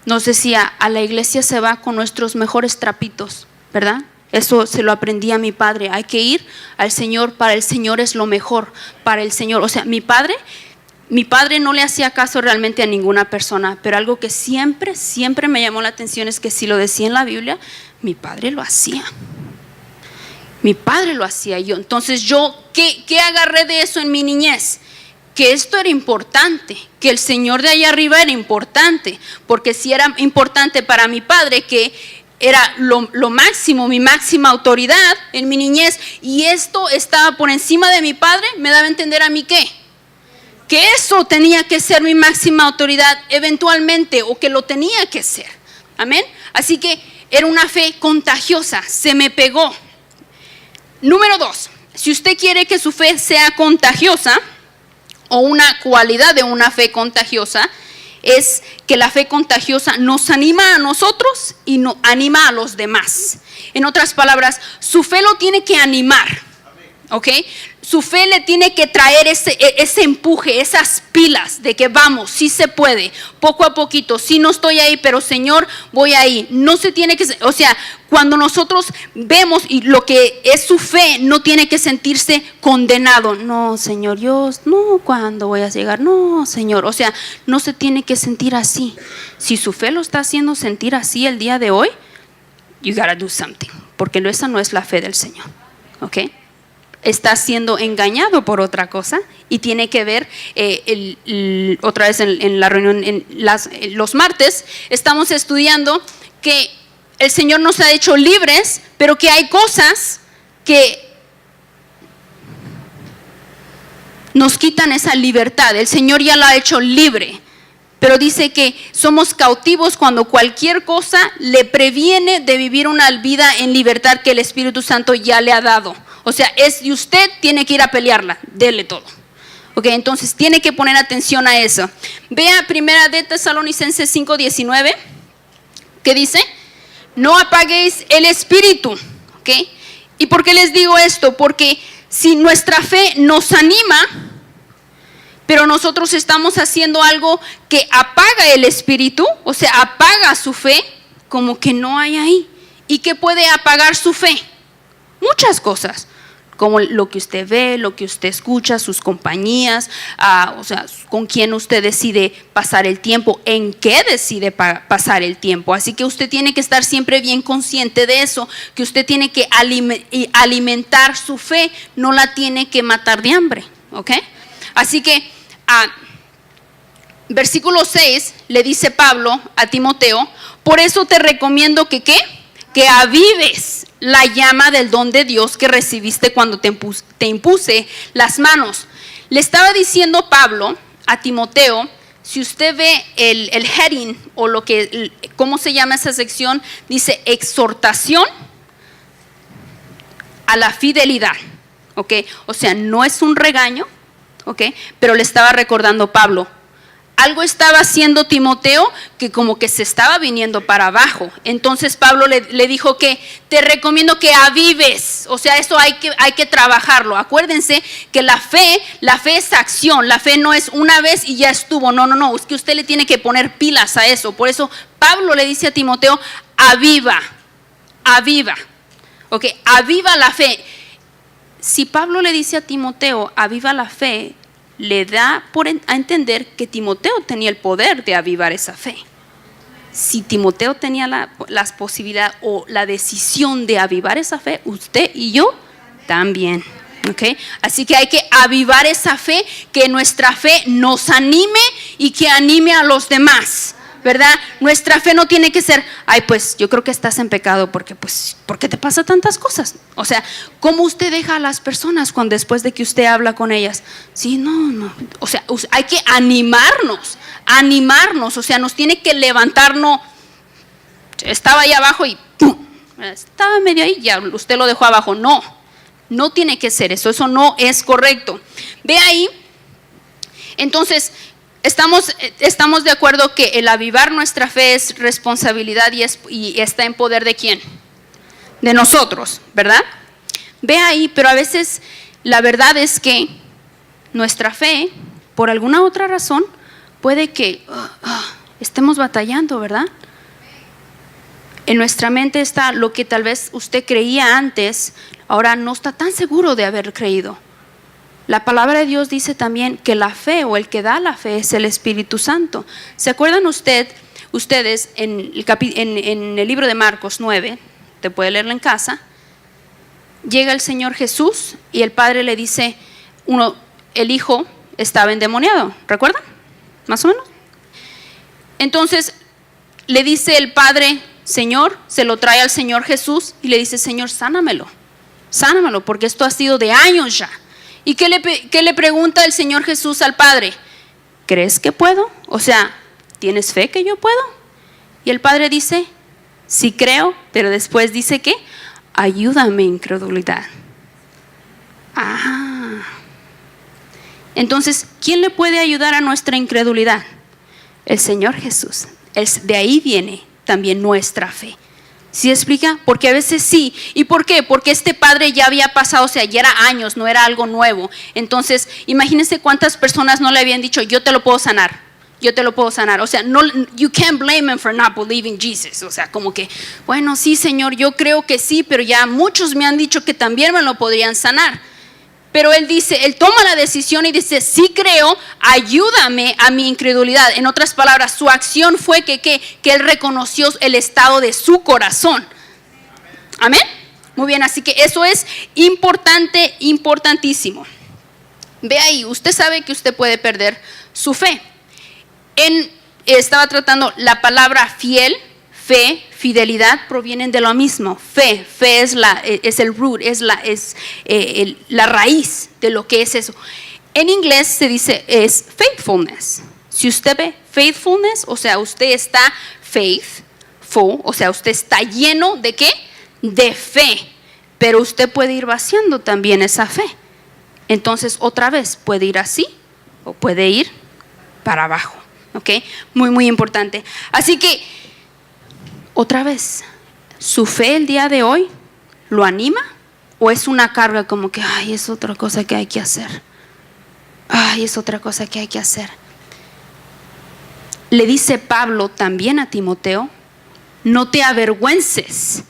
Nos decía, a la iglesia se va con nuestros mejores trapitos, ¿verdad? Eso se lo aprendí a mi padre. Hay que ir al Señor, para el Señor es lo mejor, para el Señor. O sea, mi padre no le hacía caso realmente a ninguna persona, pero algo que siempre me llamó la atención es que si lo decía en la Biblia, mi padre lo hacía. Entonces ¿qué agarré de eso en mi niñez? Que esto era importante, que el Señor de allá arriba era importante, porque si era importante para mi padre, que era lo máximo, mi máxima autoridad en mi niñez, y esto estaba por encima de mi padre, me daba a entender a mí que eso tenía que ser mi máxima autoridad eventualmente, o que lo tenía que ser. Amén. Así que era una fe contagiosa, se me pegó. Número 2, si usted quiere que su fe sea contagiosa, o una cualidad de una fe contagiosa, es que la fe contagiosa nos anima a nosotros y nos anima a los demás. En otras palabras, su fe lo tiene que animar, ¿ok? Su fe le tiene que traer ese empuje, esas pilas de que vamos, sí se puede, poco a poquito, sí no estoy ahí, pero Señor, voy ahí. No se tiene que, o sea, cuando nosotros vemos y lo que es su fe, no tiene que sentirse condenado. No, Señor, yo, no, ¿cuándo voy a llegar? No, Señor, o sea, no se tiene que sentir así. Si su fe lo está haciendo sentir así el día de hoy, you gotta do something, porque esa no es la fe del Señor, ¿ok? Está siendo engañado por otra cosa y tiene que ver, otra vez en la reunión, los martes, estamos estudiando que el Señor nos ha hecho libres, pero que hay cosas que nos quitan esa libertad. El Señor ya la ha hecho libre, pero dice que somos cautivos cuando cualquier cosa le previene de vivir una vida en libertad que el Espíritu Santo ya le ha dado. O sea, y usted tiene que ir a pelearla, dele todo. Ok, entonces tiene que poner atención a eso. Vea 1 de Tesalonicenses 5:19, que dice, no apaguéis el espíritu. Ok, ¿y por qué les digo esto? Porque si nuestra fe nos anima, pero nosotros estamos haciendo algo que apaga el espíritu, o sea, apaga su fe, como que no hay ahí. ¿Y qué puede apagar su fe? Muchas cosas, como lo que usted ve, lo que usted escucha, sus compañías, o sea, con quién usted decide pasar el tiempo, en qué decide pasar el tiempo. Así que usted tiene que estar siempre bien consciente de eso, que usted tiene que alimentar su fe, no la tiene que matar de hambre, ¿ok? Así que, versículo 6, le dice Pablo a Timoteo, por eso te recomiendo que avives la llama del don de Dios que recibiste cuando te impuse las manos. Le estaba diciendo Pablo a Timoteo, si usted ve el heading o ¿cómo se llama esa sección? Dice exhortación a la fidelidad, ¿ok? O sea, no es un regaño, ¿ok? Pero le estaba recordando Pablo. Algo estaba haciendo Timoteo que como que se estaba viniendo para abajo. Entonces Pablo le dijo que te recomiendo que avives. O sea, eso hay que trabajarlo. Acuérdense que la fe es acción. La fe no es una vez y ya estuvo. No. Es que usted le tiene que poner pilas a eso. Por eso Pablo le dice a Timoteo, aviva. Ok, aviva la fe. Si Pablo le dice a Timoteo, aviva la fe, le da a entender que Timoteo tenía el poder de avivar esa fe. Si Timoteo tenía las posibilidades o la decisión de avivar esa fe, usted y yo también. ¿Okay? Así que hay que avivar esa fe, que nuestra fe nos anime y que anime a los demás, ¿verdad? Nuestra fe no tiene que ser, ay, pues yo creo que estás en pecado porque te pasa tantas cosas. O sea, ¿cómo usted deja a las personas cuando después de que usted habla con ellas? Sí, no. O sea, hay que animarnos. O sea, nos tiene que levantarnos. Estaba ahí abajo y ¡pum! Estaba medio ahí, ya usted lo dejó abajo. No tiene que ser eso no es correcto. Ve ahí, entonces Estamos de acuerdo que el avivar nuestra fe es responsabilidad y está en poder ¿de quién? De nosotros, ¿verdad? Ve ahí, pero a veces la verdad es que nuestra fe, por alguna otra razón, puede que estemos batallando, ¿verdad? En nuestra mente está lo que tal vez usted creía antes, ahora no está tan seguro de haber creído. La palabra de Dios dice también que la fe o el que da la fe es el Espíritu Santo. ¿Se acuerdan ustedes en el libro de Marcos 9? Te puede leerlo en casa. Llega el Señor Jesús y el Padre le dice, el Hijo estaba endemoniado. ¿Recuerdan? ¿Más o menos? Entonces le dice el Padre, Señor, se lo trae al Señor Jesús y le dice, Señor, sánamelo porque esto ha sido de años ya. ¿Y qué le pregunta el Señor Jesús al Padre? ¿Crees que puedo? O sea, ¿tienes fe que yo puedo? Y el Padre dice, sí creo, pero después dice que ayúdame, incredulidad. Entonces, ¿quién le puede ayudar a nuestra incredulidad? El Señor Jesús. De ahí viene también nuestra fe. ¿Sí explica? Porque a veces sí. ¿Y por qué? Porque este padre ya había pasado, o sea, ya era años, no era algo nuevo. Entonces, imagínense cuántas personas no le habían dicho, yo te lo puedo sanar. O sea, no, you can't blame him for not believing Jesus. O sea, como que, bueno, sí, Señor, yo creo que sí, pero ya muchos me han dicho que también me lo podrían sanar. Pero él toma la decisión y dice, sí creo, ayúdame a mi incredulidad. En otras palabras, su acción fue que él reconoció el estado de su corazón. Amén. Muy bien, así que eso es importantísimo. Ve ahí, usted sabe que usted puede perder su fe. Estaba tratando la palabra fiel, fe, fidelidad provienen de lo mismo. Fe es el root, es la raíz de lo que es eso. En inglés se dice es faithfulness. Si usted ve faithfulness, o sea, usted está faithful, o sea, usted está lleno de ¿qué? De fe. Pero usted puede ir vaciando también esa fe. Entonces, otra vez, puede ir así o puede ir para abajo. ¿Ok? Muy importante. Así que otra vez, ¿su fe el día de hoy lo anima? ¿O es una carga como que, ay, es otra cosa que hay que hacer? Le dice Pablo también a Timoteo, no te avergüences.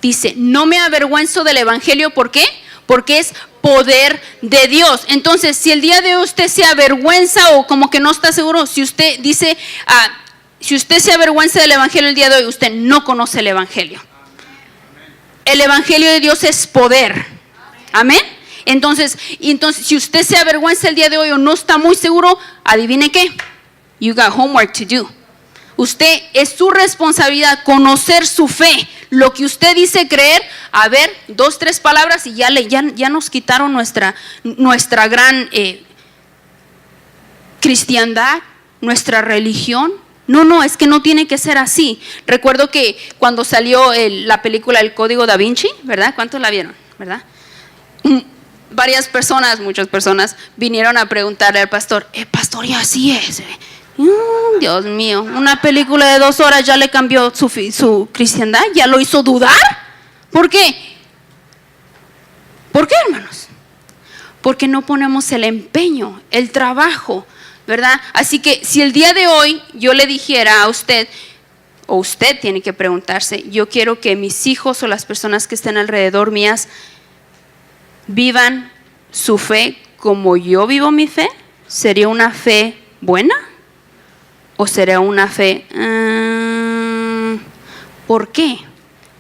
Dice, no me avergüenzo del evangelio, ¿por qué? Porque es poder de Dios. Entonces, si el día de hoy usted se avergüenza o como que no está seguro, si usted dice, si usted se avergüenza del evangelio el día de hoy, usted no conoce el evangelio. El evangelio de Dios es poder. Amén. Entonces, si usted se avergüenza el día de hoy o no está muy seguro, adivine qué. You got homework to do. Usted, es su responsabilidad conocer su fe. Lo que usted dice creer, a ver, 2, 3 palabras y ya nos quitaron nuestra gran cristiandad, nuestra religión. No, es que no tiene que ser así. Recuerdo que cuando salió la película El Código Da Vinci, ¿verdad? ¿Cuántos la vieron? ¿Verdad? Muchas personas vinieron a preguntarle al pastor, pastor, y así es. Dios mío, una película de 2 horas ya le cambió su cristiandad, ya lo hizo dudar. ¿Por qué? ¿Por qué, hermanos? Porque no ponemos el empeño, el trabajo, ¿verdad? Así que si el día de hoy yo le dijera a usted, o usted tiene que preguntarse, yo quiero que mis hijos o las personas que estén alrededor mías vivan su fe como yo vivo mi fe, ¿sería una fe buena? ¿O sería una fe? ¿Por qué?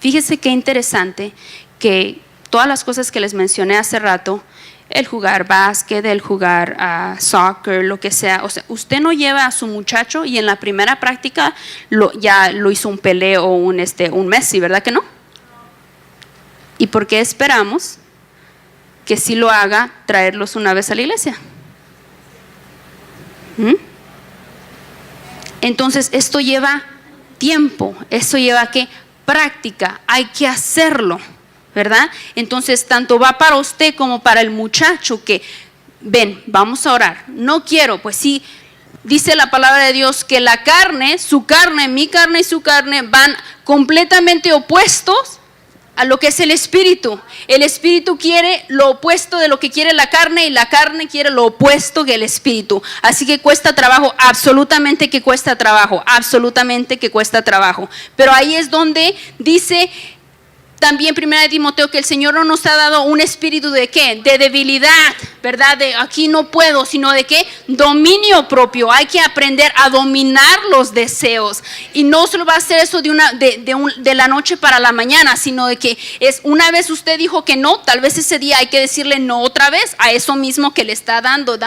Fíjese qué interesante que todas las cosas que les mencioné hace rato, el jugar básquet, el jugar soccer, lo que sea, o sea, usted no lleva a su muchacho y en la primera práctica ya lo hizo un Pelé o un Messi, ¿verdad que no? ¿Y por qué esperamos que si lo haga traerlos una vez a la iglesia? Entonces esto lleva tiempo, esto lleva ¿qué? Práctica, hay que hacerlo, ¿verdad? Entonces tanto va para usted como para el muchacho que ven, vamos a orar. No quiero, pues sí, dice la palabra de Dios que la carne, su carne, mi carne y su carne van completamente opuestos a lo que es el espíritu. El espíritu quiere lo opuesto de lo que quiere la carne y la carne quiere lo opuesto que el espíritu. Así que cuesta trabajo, absolutamente que cuesta trabajo, absolutamente que cuesta trabajo. Pero ahí es donde dice también 1 Timoteo que el Señor no nos ha dado un espíritu de ¿qué? De debilidad, ¿verdad? De aquí no puedo, sino de ¿qué? Dominio propio. Hay que aprender a dominar los deseos. Y no solo va a ser eso de la noche para la mañana, sino de que es una vez usted dijo que no, tal vez ese día hay que decirle no otra vez a eso mismo que le está dando.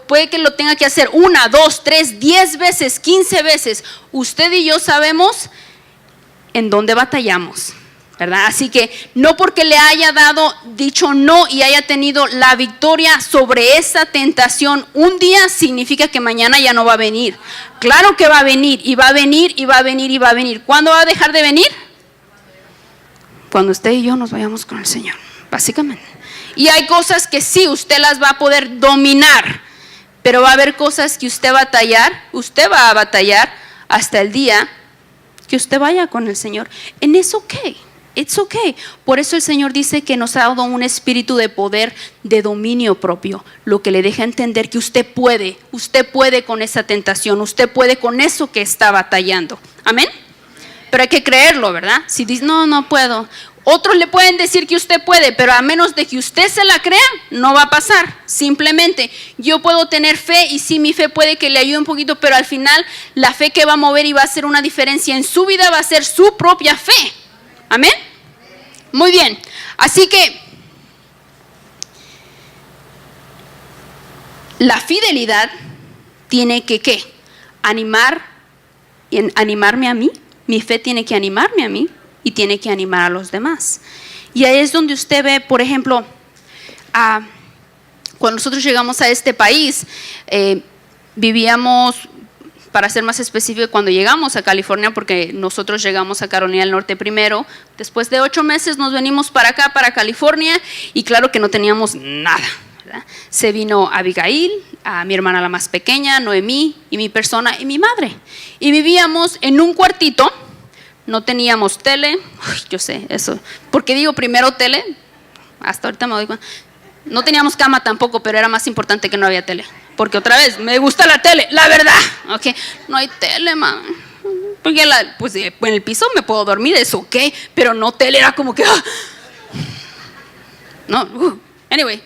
Puede que lo tenga que hacer 1, 2, 3, 10 veces, 15 veces. Usted y yo sabemos en dónde batallamos, ¿verdad? Así que no porque le haya dicho no y haya tenido la victoria sobre esa tentación un día significa que mañana ya no va a venir. Claro que va a venir y va a venir y va a venir y va a venir. ¿Cuándo va a dejar de venir? Cuando usted y yo nos vayamos con el Señor, básicamente. Y hay cosas que sí, usted las va a poder dominar, pero va a haber cosas que usted va a batallar hasta el día que usted vaya con el Señor. And it's okay. It's okay. Por eso el Señor dice que nos ha dado un espíritu de poder, de dominio propio, lo que le deja entender que usted puede con esa tentación, usted puede con eso que está batallando. Amén. Pero hay que creerlo, ¿verdad? Si dice no puedo. Otros le pueden decir que usted puede, pero a menos de que usted se la crea, no va a pasar. Simplemente, yo puedo tener fe y sí, mi fe puede que le ayude un poquito, pero al final la fe que va a mover y va a hacer una diferencia en su vida va a ser su propia fe. Amén. Muy bien. Así que la fidelidad tiene que ¿qué? Animarme a mí. Mi fe tiene que animarme a mí. Y tiene que animar a los demás. Y ahí es donde usted ve, por ejemplo, cuando nosotros llegamos a este país, vivíamos, para ser más específico, cuando llegamos a California, porque nosotros llegamos a Carolina del Norte primero, después de 8 meses nos venimos para acá, para California, y claro que no teníamos nada, ¿verdad? Se vino Abigail, a mi hermana la más pequeña, Noemí, y mi persona, y mi madre. Y vivíamos en un cuartito. No teníamos tele, yo sé eso, porque digo primero tele, hasta ahorita me doy cuenta. No teníamos cama tampoco, pero era más importante que no había tele, porque otra vez, me gusta la tele, la verdad, ok, no hay tele, mamá, porque pues en el piso me puedo dormir, eso ok, pero no tele, era como que, no, anyway,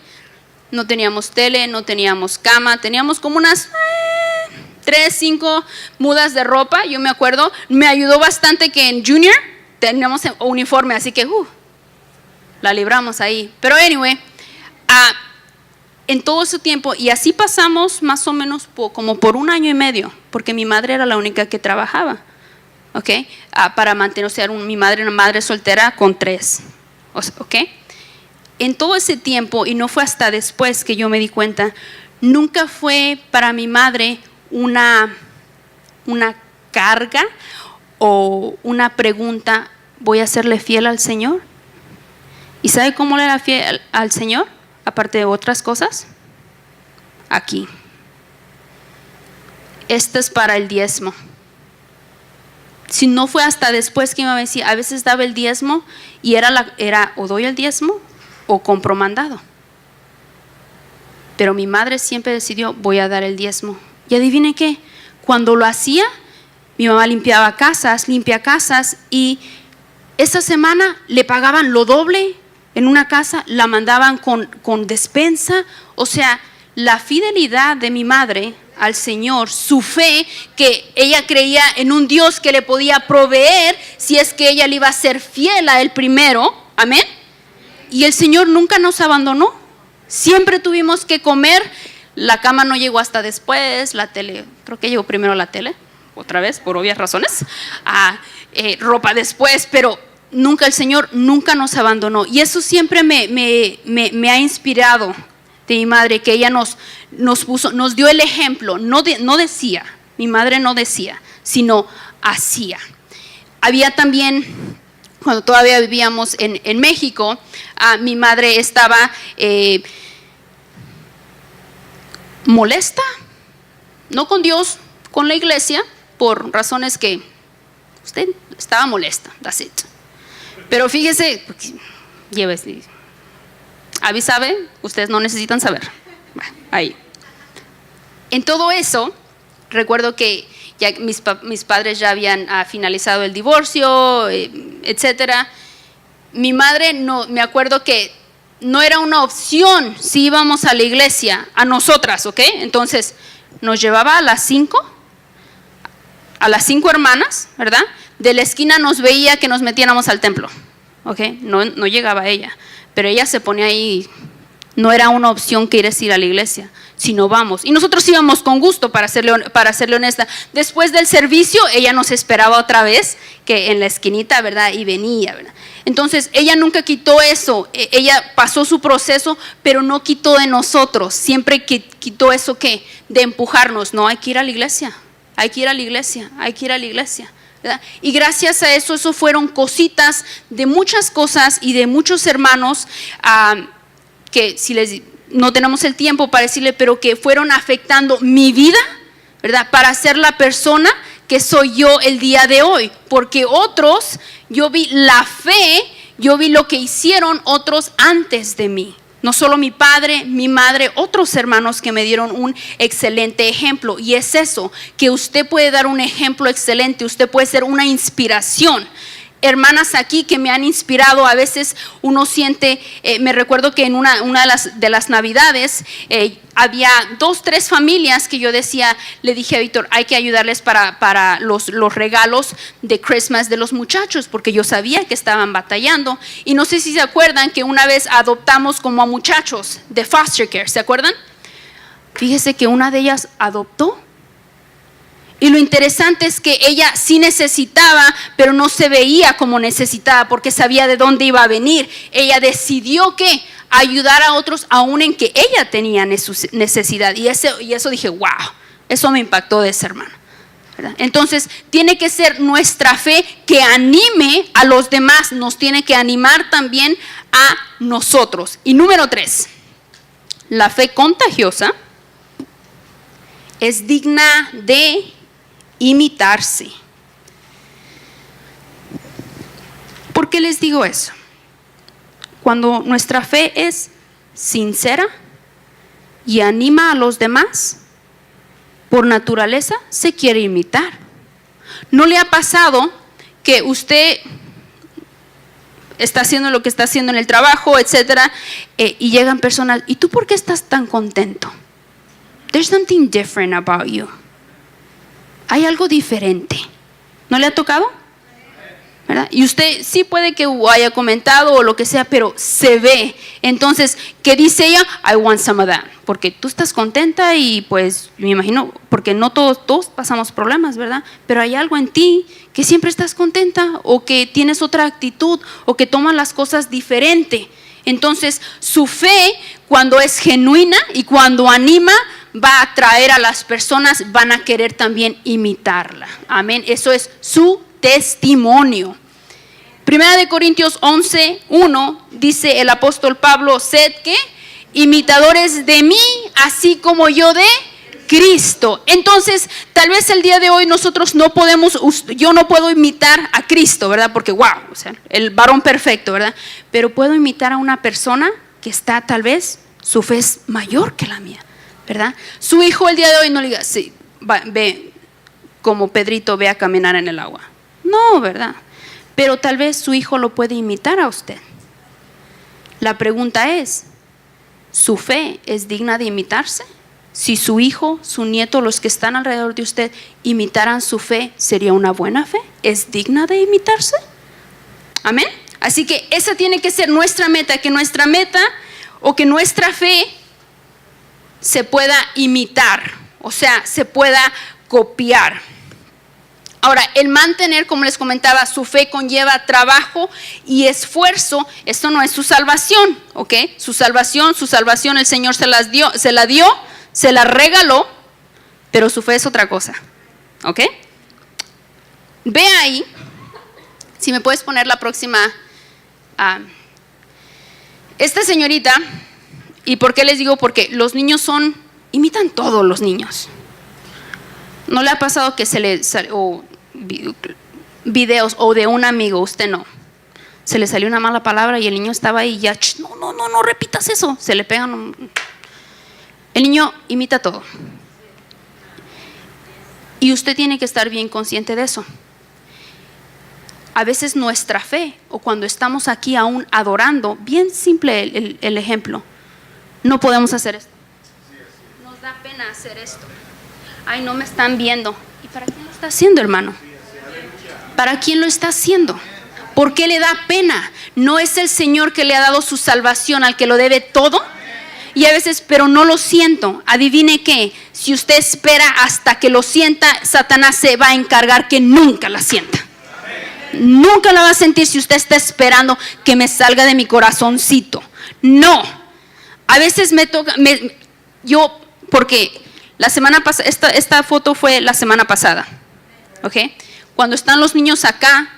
no teníamos tele, no teníamos cama, teníamos como unas 3, 5 mudas de ropa. Yo me acuerdo, me ayudó bastante que en Junior teníamos uniforme, así que la libramos ahí. Pero anyway, en todo ese tiempo, y así pasamos más o menos como por 1 año y medio, porque mi madre era la única que trabajaba, ¿ok? Para mantener, o sea, mi madre era una madre soltera con 3, ¿ok? En todo ese tiempo, y no fue hasta después que yo me di cuenta, nunca fue para mi madre una carga o una pregunta, ¿voy a serle fiel al Señor? ¿Y sabe cómo le era fiel al Señor? Aparte de otras cosas, aquí. Este es para el diezmo. Si no fue hasta después que mi mamá decía, a veces daba el diezmo y era o doy el diezmo o compro mandado. Pero mi madre siempre decidió, voy a dar el diezmo. Y adivine qué, cuando lo hacía, mi mamá limpia casas y esa semana le pagaban lo doble en una casa, la mandaban con despensa. O sea, la fidelidad de mi madre al Señor, su fe, que ella creía en un Dios que le podía proveer si es que ella le iba a ser fiel a Él primero, amén. Y el Señor nunca nos abandonó, siempre tuvimos que comer. La cama no llegó hasta después, la tele, creo que llegó primero la tele, otra vez, por obvias razones, ropa después, pero nunca, el Señor nunca nos abandonó. Y eso siempre me ha inspirado de mi madre, que ella nos dio el ejemplo. No decía, mi madre no decía, sino hacía. Había también, cuando todavía vivíamos en México, mi madre estaba molesta, no con Dios, con la iglesia, por razones que usted estaba molesta, that's it. Pero fíjese, llévese. Abby sabe, ustedes no necesitan saber. Bueno, ahí. En todo eso, recuerdo que ya mis padres ya habían finalizado el divorcio, etcétera. Mi madre, no, me acuerdo que no era una opción si íbamos a la iglesia, a nosotras, ¿ok? Entonces, nos llevaba a las 5 hermanas, ¿verdad? De la esquina nos veía que nos metiéramos al templo, ¿ok? No llegaba ella. Pero ella se ponía ahí, no era una opción que ir a la iglesia, sino vamos. Y nosotros íbamos con gusto, para serle honesta. Después del servicio, ella nos esperaba otra vez, que en la esquinita, ¿verdad? Y venía, ¿verdad? Entonces, ella nunca quitó eso. Ella pasó su proceso, pero no quitó de nosotros. Siempre quitó eso, ¿qué? De empujarnos. No, hay que ir a la iglesia, hay que ir a la iglesia, hay que ir a la iglesia. ¿Verdad? Y gracias a eso fueron cositas de muchas cosas y de muchos hermanos que no tenemos el tiempo para decirle, pero que fueron afectando mi vida, ¿verdad? Para ser la persona que soy yo el día de hoy. Porque otros, yo vi la fe, yo vi lo que hicieron otros antes de mí. No solo mi padre, mi madre, otros hermanos que me dieron un excelente ejemplo. Y es eso, que usted puede dar un ejemplo excelente, usted puede ser una inspiración. Hermanas aquí que me han inspirado, a veces uno siente, me recuerdo que en una de las navidades había 2, 3 familias que yo decía, le dije a Víctor, hay que ayudarles para los regalos de Christmas de los muchachos, porque yo sabía que estaban batallando. Y no sé si se acuerdan que una vez adoptamos como a muchachos de foster care, ¿se acuerdan? Fíjese que una de ellas adoptó. Y lo interesante es que ella sí necesitaba, pero no se veía como necesitaba, porque sabía de dónde iba a venir. Ella decidió que ayudar a otros aún en que ella tenía necesidad. Y eso dije, wow, eso me impactó de ese hermano, ¿verdad? Entonces, tiene que ser nuestra fe que anime a los demás, nos tiene que animar también a nosotros. Y número 3, la fe contagiosa es digna de imitarse. ¿Por qué les digo eso? Cuando nuestra fe es sincera y anima a los demás, por naturaleza se quiere imitar. ¿No le ha pasado que usted está haciendo lo que está haciendo en el trabajo, etcétera, y llegan personas, ¿y tú por qué estás tan contento? There's something different about you. Hay algo diferente. ¿No le ha tocado? ¿Verdad? Y usted sí puede que haya comentado o lo que sea, pero se ve. Entonces, ¿qué dice ella? I want some of that. Porque tú estás contenta y pues me imagino, porque no todos pasamos problemas, ¿verdad? Pero hay algo en ti que siempre estás contenta, o que tienes otra actitud, o que tomas las cosas diferente. Entonces, su fe cuando es genuina y cuando anima, va a atraer a las personas, van a querer también imitarla. Amén. Eso es su testimonio. Primera de Corintios 11:1 dice el apóstol Pablo: sed que imitadores de mí, así como yo de Cristo. Entonces, tal vez el día de hoy nosotros no podemos, yo no puedo imitar a Cristo, ¿verdad? Porque wow, o sea, el varón perfecto, ¿verdad? Pero puedo imitar a una persona que está, tal vez, su fe es mayor que la mía, ¿verdad? Su hijo el día de hoy no le diga, sí, ve como Pedrito, ve a caminar en el agua. No, ¿verdad? Pero tal vez su hijo lo puede imitar a usted. La pregunta es, ¿su fe es digna de imitarse? Si su hijo, su nieto, los que están alrededor de usted imitaran su fe, ¿sería una buena fe? ¿Es digna de imitarse? Amén. Así que esa tiene que ser nuestra meta, que nuestra meta o que nuestra fe se pueda imitar, o sea, se pueda copiar. Ahora, el mantener, como les comentaba, su fe conlleva trabajo y esfuerzo. Esto no es su salvación, ¿ok? Su salvación el Señor se la dio, se la regaló, pero su fe es otra cosa, ¿ok? Ve ahí, si me puedes poner la próxima. Esta señorita, ¿y por qué les digo? Porque los niños imitan todos los niños. ¿No le ha pasado que se le videos o de un amigo, usted no, se le salió una mala palabra y el niño estaba ahí ya, no repitas eso, se le pegan? El niño imita todo. Y usted tiene que estar bien consciente de eso. A veces nuestra fe, o cuando estamos aquí aún adorando, bien simple el ejemplo, no podemos hacer esto. Nos da pena hacer esto. Ay, no me están viendo. ¿Y para quién lo está haciendo, hermano? ¿Para quién lo está haciendo? ¿Por qué le da pena? ¿No es el Señor que le ha dado su salvación al que lo debe todo? Y a veces, pero no lo siento. Adivine qué, si usted espera hasta que lo sienta, Satanás se va a encargar que nunca la sienta. Nunca la va a sentir si usted está esperando que me salga de mi corazoncito. No. A veces me toca, porque la semana pasada, esta foto fue la semana pasada, ¿ok? Cuando están los niños acá,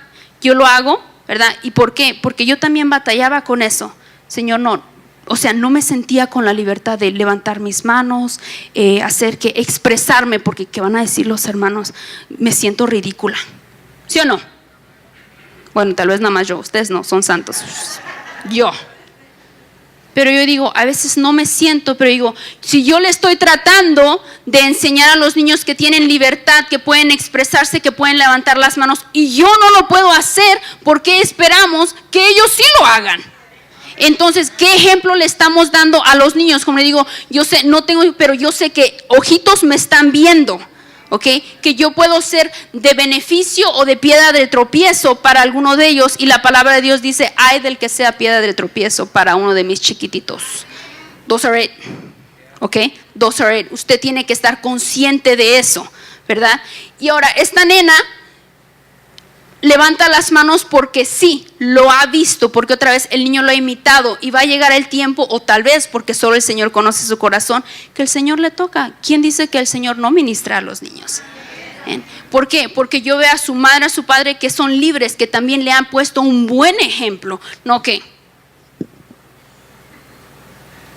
yo lo hago, ¿verdad? ¿Y por qué? Porque yo también batallaba con eso. Señor, no, o sea, no me sentía con la libertad de levantar mis manos, expresarme, porque ¿qué van a decir los hermanos? Me siento ridícula, ¿sí o no? Bueno, tal vez nada más yo, ustedes no, son santos, yo. Pero yo digo, a veces no me siento, pero digo, si yo le estoy tratando de enseñar a los niños que tienen libertad, que pueden expresarse, que pueden levantar las manos, y yo no lo puedo hacer, ¿por qué esperamos que ellos sí lo hagan? Entonces, ¿qué ejemplo le estamos dando a los niños? Como le digo, yo sé, no tengo, pero yo sé que ojitos me están viendo, ¿ok? Que yo puedo ser de beneficio o de piedra de tropiezo para alguno de ellos, y la palabra de Dios dice, ay del que sea piedra de tropiezo para uno de mis chiquititos. Those are it, ¿ok? Those are it. Usted tiene que estar consciente de eso, ¿verdad? Y ahora, esta nena levanta las manos porque sí, lo ha visto, porque otra vez el niño lo ha imitado, y va a llegar el tiempo, o tal vez porque solo el Señor conoce su corazón, que el Señor le toca. ¿Quién dice que el Señor no ministra a los niños? ¿Por qué? Porque yo veo a su madre, a su padre, que son libres, que también le han puesto un buen ejemplo. ¿No qué?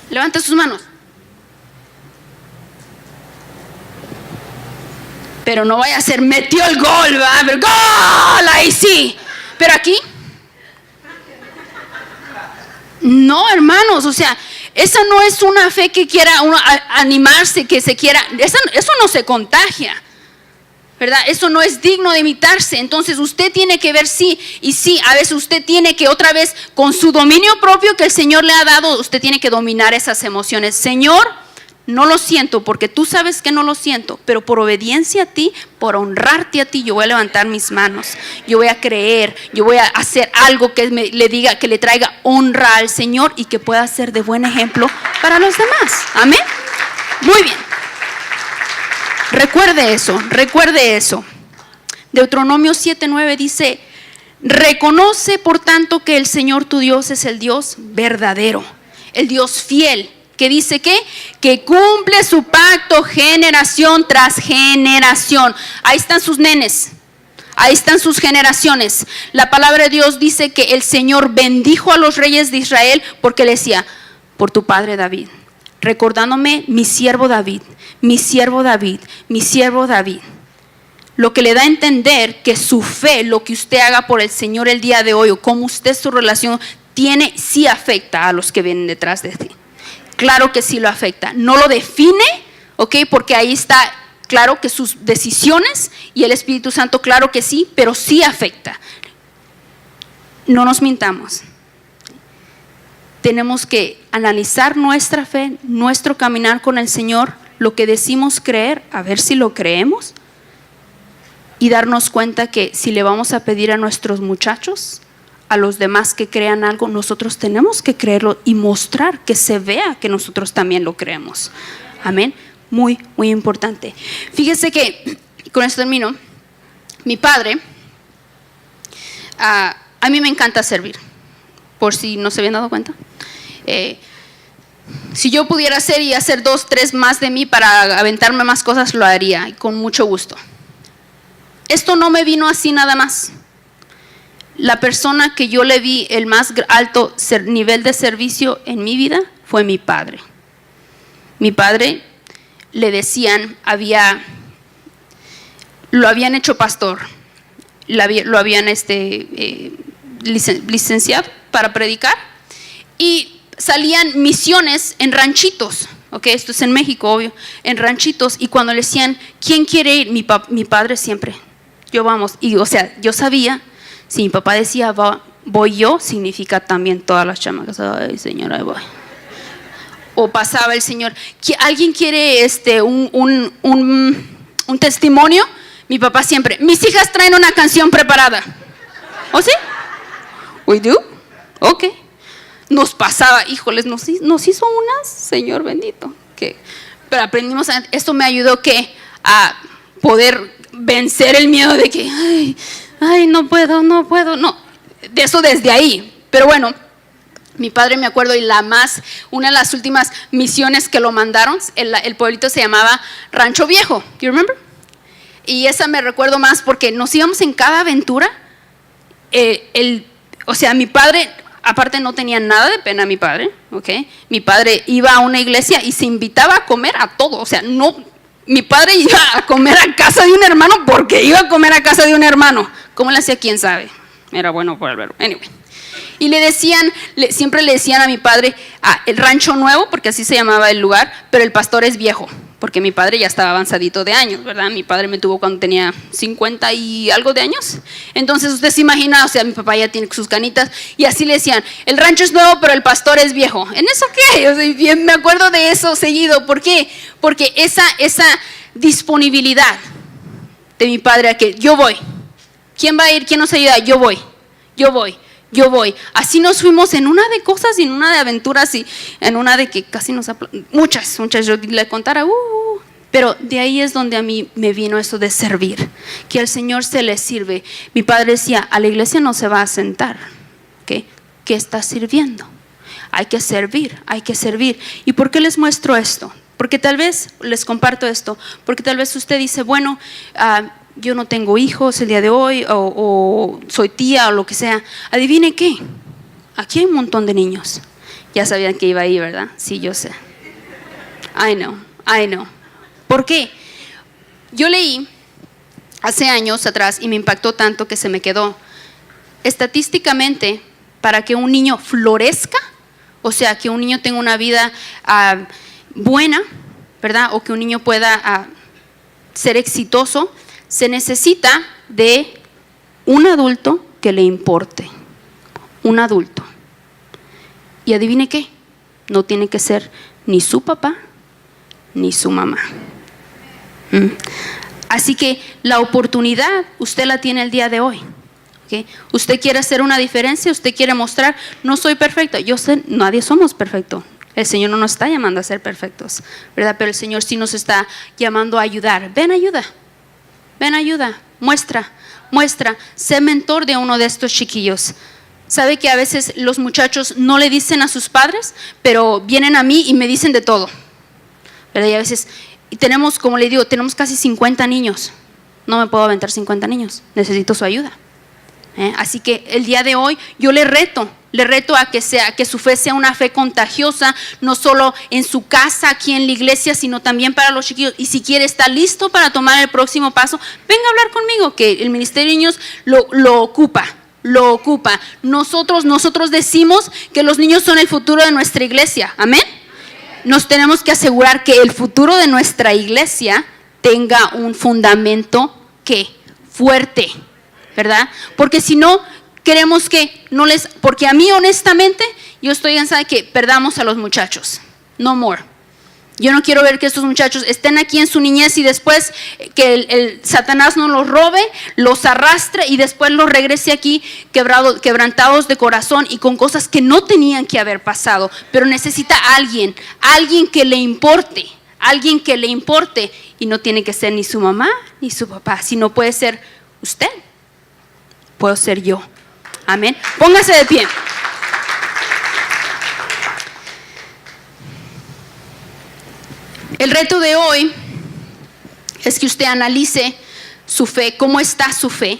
Levanta sus manos. Pero no vaya a ser, metió el gol, ¿verdad? Pero ¡gol! Ahí sí. Pero aquí, no, hermanos, o sea, esa no es una fe que quiera uno animarse, que se quiera, eso no se contagia, ¿verdad? Eso no es digno de imitarse. Entonces usted tiene que ver sí, y sí, a veces usted tiene que otra vez, con su dominio propio que el Señor le ha dado, usted tiene que dominar esas emociones. Señor, no lo siento, porque tú sabes que no lo siento, pero por obediencia a ti, por honrarte a ti, yo voy a levantar mis manos, yo voy a creer, yo voy a hacer algo que le diga, que le traiga honra al Señor y que pueda ser de buen ejemplo para los demás. Amén. Muy bien. Recuerde eso. Deuteronomio 7:9 dice: reconoce por tanto que el Señor tu Dios es el Dios verdadero, el Dios fiel, que dice que cumple su pacto generación tras generación. Ahí están sus nenes. Ahí están sus generaciones. La palabra de Dios dice que el Señor bendijo a los reyes de Israel porque le decía, por tu padre David, recordándome mi siervo David, mi siervo David, mi siervo David. Lo que le da a entender que su fe, lo que usted haga por el Señor el día de hoy, o cómo usted su relación tiene, sí afecta a los que vienen detrás de ti. Claro que sí lo afecta. No lo define, ¿ok? Porque ahí está claro que sus decisiones y el Espíritu Santo, claro que sí, pero sí afecta. No nos mintamos. Tenemos que analizar nuestra fe, nuestro caminar con el Señor, lo que decimos creer, a ver si lo creemos, y darnos cuenta que si le vamos a pedir a nuestros muchachos, a los demás que crean algo, nosotros tenemos que creerlo y mostrar que se vea que nosotros también lo creemos. Amén. Muy, muy importante. Fíjese que, con esto termino, mi padre, a mí me encanta servir, por si no se habían dado cuenta. Si yo pudiera hacer y hacer 2, 3 más de mí para aventarme más cosas, lo haría, y con mucho gusto. Esto no me vino así nada más. La persona que yo le vi el más alto nivel de servicio en mi vida fue mi padre. Mi padre, le decían, lo habían hecho pastor, lo habían licenciado para predicar, y salían misiones en ranchitos. Ok, esto es en México, obvio, en ranchitos, y cuando le decían, ¿quién quiere ir? Mi padre siempre, yo vamos. Y o sea, yo sabía, si mi papá decía, voy yo, significa también todas las chamacas, ay señora, ahí voy. O pasaba el Señor, ¿alguien quiere un testimonio? Mi papá siempre, mis hijas traen una canción preparada. ¿O sí? ¿We do? Ok. Nos pasaba, híjoles, nos hizo unas, Señor bendito. Pero aprendimos, esto me ayudó a poder vencer el miedo de que, ay, no puedo, no. De eso desde ahí. Pero bueno, mi padre, me acuerdo, y una de las últimas misiones que lo mandaron, el pueblito se llamaba Rancho Viejo. ¿Do you remember? Y esa me recuerdo más porque nos íbamos en cada aventura. O sea, mi padre, aparte no tenía nada de pena mi padre, ¿ok? Mi padre iba a una iglesia y se invitaba a comer a todo. O sea, no, mi padre iba a comer a casa de un hermano porque iba a comer a casa de un hermano. ¿Cómo le hacía? ¿Quién sabe? Era bueno por el verbo. Anyway. Y siempre le decían a mi padre, el Rancho Nuevo, porque así se llamaba el lugar, pero el pastor es viejo, porque mi padre ya estaba avanzadito de años, ¿verdad? Mi padre me tuvo cuando tenía 50 y algo de años. Entonces usted se imagina, o sea, mi papá ya tiene sus canitas, y así le decían, el rancho es nuevo, pero el pastor es viejo. ¿En eso qué? O sea, bien, me acuerdo de eso seguido. ¿Por qué? Porque esa disponibilidad de mi padre a que yo voy. ¿Quién va a ir? ¿Quién nos ayuda? Yo voy. Así nos fuimos en una de cosas y en una de aventuras y en una de que casi muchas, yo le contara, pero de ahí es donde a mí me vino eso de servir, que al Señor se le sirve. Mi padre decía, a la iglesia no se va a sentar, ¿okay? ¿Qué está sirviendo? Hay que servir. ¿Y por qué les muestro esto? Porque tal vez, les comparto esto, porque tal vez usted dice, bueno, yo no tengo hijos el día de hoy, o soy tía o lo que sea. Adivine qué, aquí hay un montón de niños. Ya sabían que iba ahí, ¿verdad? Sí, yo sé. I know. ¿Por qué? Yo leí hace años atrás y me impactó tanto que se me quedó. Estadísticamente, para que un niño florezca, o sea, que un niño tenga una vida buena, ¿verdad? O que un niño pueda ser exitoso, se necesita de un adulto que le importe. Un adulto. Y adivine qué, no tiene que ser ni su papá ni su mamá. Así que la oportunidad usted la tiene el día de hoy. ¿Okay? Usted quiere hacer una diferencia, usted quiere mostrar, no soy perfecto. Yo sé, nadie somos perfectos. El Señor no nos está llamando a ser perfectos, ¿verdad? Pero el Señor sí nos está llamando a ayudar. Ven, ayuda, muestra, sé mentor de uno de estos chiquillos. ¿Sabe que a veces los muchachos no le dicen a sus padres, pero vienen a mí y me dicen de todo? ¿Verdad? Y a veces, y tenemos, como le digo, tenemos casi 50 niños. No me puedo aventar 50 niños, necesito su ayuda. Así que el día de hoy yo le reto a que su fe sea una fe contagiosa, no solo en su casa, aquí en la iglesia, sino también para los chiquillos. Y si quiere, está listo para tomar el próximo paso, venga a hablar conmigo, que el Ministerio de Niños lo ocupa. Nosotros decimos que los niños son el futuro de nuestra iglesia. Amén. Nos tenemos que asegurar que el futuro de nuestra iglesia tenga un fundamento fuerte, ¿verdad? Porque si no, queremos que porque a mí honestamente, yo estoy cansada de que perdamos a los muchachos. No more. Yo no quiero ver que estos muchachos estén aquí en su niñez y después que el Satanás no los robe, los arrastre y después los regrese aquí quebrantados de corazón y con cosas que no tenían que haber pasado. Pero necesita alguien que le importe, y no tiene que ser ni su mamá ni su papá, sino puede ser usted, puedo ser yo. Amén. Póngase de pie. El reto de hoy es que usted analice su fe, cómo está su fe,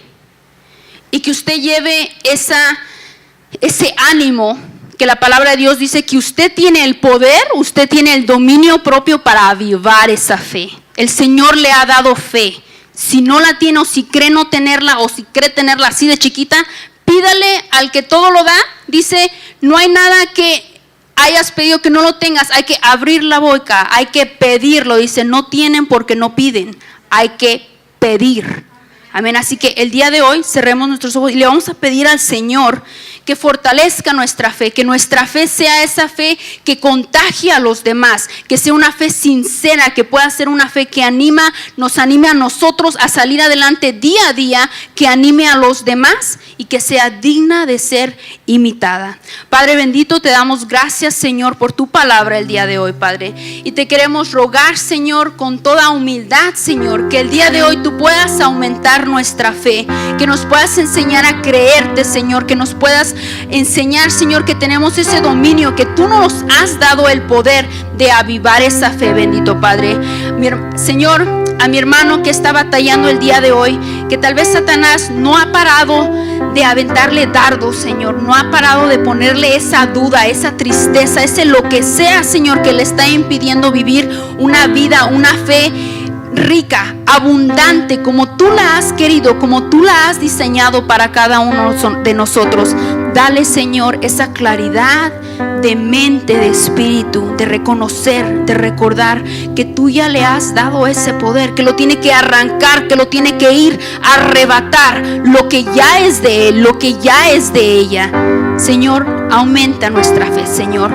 y que usted lleve ese ánimo que la palabra de Dios dice que usted tiene el poder, usted tiene el dominio propio para avivar esa fe. El Señor le ha dado fe. Si no la tiene o si cree no tenerla o si cree tenerla así de chiquita, pídale al que todo lo da. Dice, no hay nada que hayas pedido que no lo tengas, hay que abrir la boca, hay que pedirlo. Dice, no tienen porque no piden, hay que pedir. Amén. Así que el día de hoy cerremos nuestros ojos y le vamos a pedir al Señor que fortalezca nuestra fe, que nuestra fe sea esa fe que contagie a los demás, que sea una fe sincera, que pueda ser una fe que nos anime a nosotros a salir adelante día a día, que anime a los demás y que sea digna de ser imitada. Padre bendito, te damos gracias, Señor, por tu palabra el día de hoy, Padre, y te queremos rogar, Señor, con toda humildad, Señor, que el día de hoy tú puedas aumentar nuestra fe, que nos puedas enseñar a creerte, Señor, que nos puedas enseñar, Señor, que tenemos ese dominio, que tú nos has dado el poder de avivar esa fe, bendito Padre. Señor, a mi hermano que está batallando el día de hoy, que tal vez Satanás no ha parado de aventarle dardos, Señor, no ha parado de ponerle esa duda, esa tristeza, ese lo que sea, Señor, que le está impidiendo vivir una vida, una fe rica, abundante, como tú la has querido, como tú la has diseñado para cada uno de nosotros. Dale, Señor, esa claridad de mente, de espíritu, de reconocer, de recordar que tú ya le has dado ese poder, que lo tiene que arrancar, que lo tiene que ir a arrebatar, lo que ya es de él, lo que ya es de ella. Señor, aumenta nuestra fe, Señor.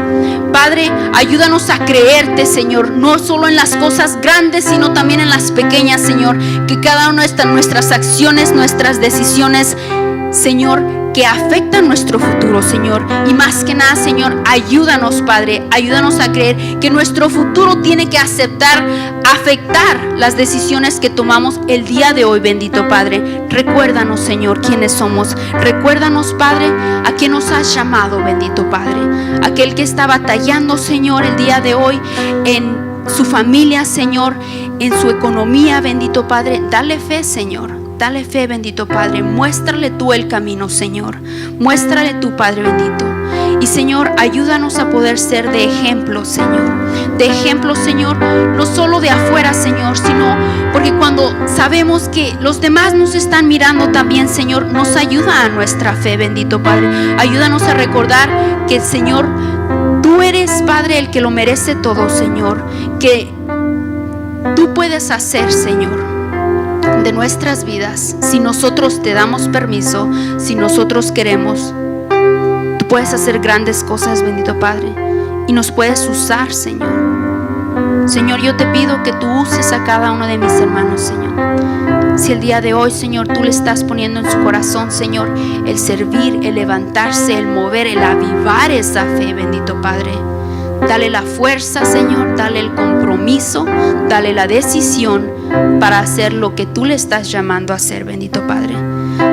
Padre, ayúdanos a creerte, Señor, no solo en las cosas grandes, sino también en las pequeñas, Señor, que cada una de nuestras acciones, nuestras decisiones, Señor, que afectan nuestro futuro, Señor. Y más que nada, Señor, ayúdanos, Padre, ayúdanos a creer que nuestro futuro tiene que afectar las decisiones que tomamos el día de hoy, bendito Padre. Recuérdanos, Señor, quiénes somos. Recuérdanos, Padre, a quién nos has llamado, bendito Padre. Aquel que está batallando, Señor, el día de hoy en su familia, Señor, en su economía, bendito Padre. Dale fe, Señor. Dale fe, bendito Padre. Muéstrale tú el camino, Señor. Muéstrale tú, Padre bendito. Y, Señor, ayúdanos a poder ser de ejemplo, Señor. De ejemplo, Señor, no solo de afuera, Señor, sino porque cuando sabemos que los demás nos están mirando también, Señor, nos ayuda a nuestra fe, bendito Padre. Ayúdanos a recordar que, Señor, tú eres, Padre, el que lo merece todo, Señor. Que tú puedes hacer, Señor, de nuestras vidas, si nosotros te damos permiso, si nosotros queremos, tú puedes hacer grandes cosas, bendito Padre, y nos puedes usar, Señor. Señor, yo te pido que tú uses a cada uno de mis hermanos, Señor. Si el día de hoy, Señor, tú le estás poniendo en su corazón, Señor, el servir, el levantarse, el mover, el avivar esa fe, bendito Padre, dale la fuerza, Señor, dale el compromiso, dale la decisión para hacer lo que tú le estás llamando a hacer, bendito Padre.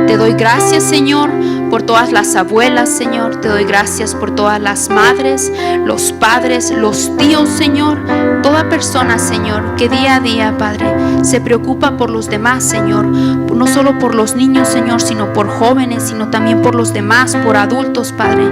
Te doy gracias, Señor, por todas las abuelas, Señor. Te doy gracias por todas las madres, los padres, los tíos, Señor. Toda persona, Señor, que día a día, Padre, se preocupa por los demás, Señor. No solo por los niños, Señor, sino por jóvenes, sino también por los demás, por adultos, Padre.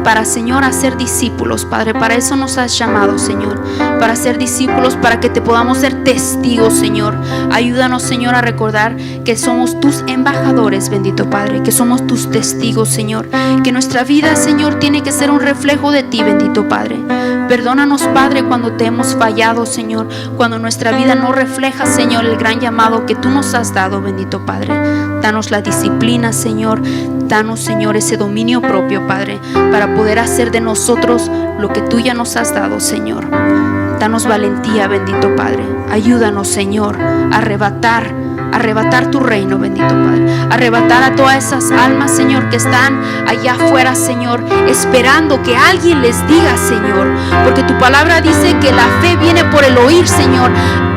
Para, Señor, hacer discípulos, Padre. Para eso nos has llamado, Señor. Para ser discípulos, para que te podamos ser testigos, Señor. Ayúdanos, Señor, a recordar que somos tus embajadores, bendito Padre. Que somos tus testigos, Señor. Que nuestra vida, Señor, tiene que ser un reflejo de ti, bendito Padre. Perdónanos, Padre, cuando te hemos fallado, Señor. Cuando nuestra vida no refleja, Señor, el gran llamado que tú nos has dado, bendito Padre. Danos la disciplina, Señor. Danos, Señor, ese dominio propio, Padre, para poder hacer de nosotros lo que tú ya nos has dado, Señor. Danos valentía, bendito Padre. Ayúdanos, Señor, a arrebatar tu reino, bendito Padre. Arrebatar a todas esas almas, Señor, que están allá afuera, Señor, esperando que alguien les diga, Señor, porque tu palabra dice que la fe viene por el oír, Señor.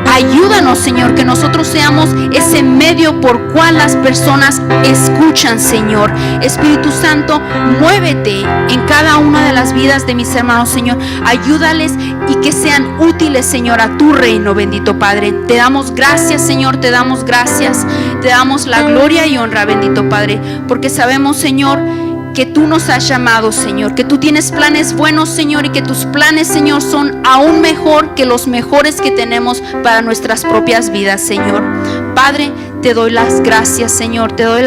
Ayúdanos, Señor, que nosotros seamos ese medio por cual las personas escuchan, Señor. Espíritu Santo, muévete en cada una de las vidas de mis hermanos, Señor. Ayúdales y que sean útiles, Señor, a tu reino, bendito Padre. Te damos gracias, Señor, te damos gracias. Te damos la gloria y honra, bendito Padre, porque sabemos, Señor, que tú nos has llamado, Señor, que tú tienes planes buenos, Señor, y que tus planes, Señor, son aún mejor que los mejores que tenemos para nuestras propias vidas, Señor. Padre, te doy las gracias, Señor, te doy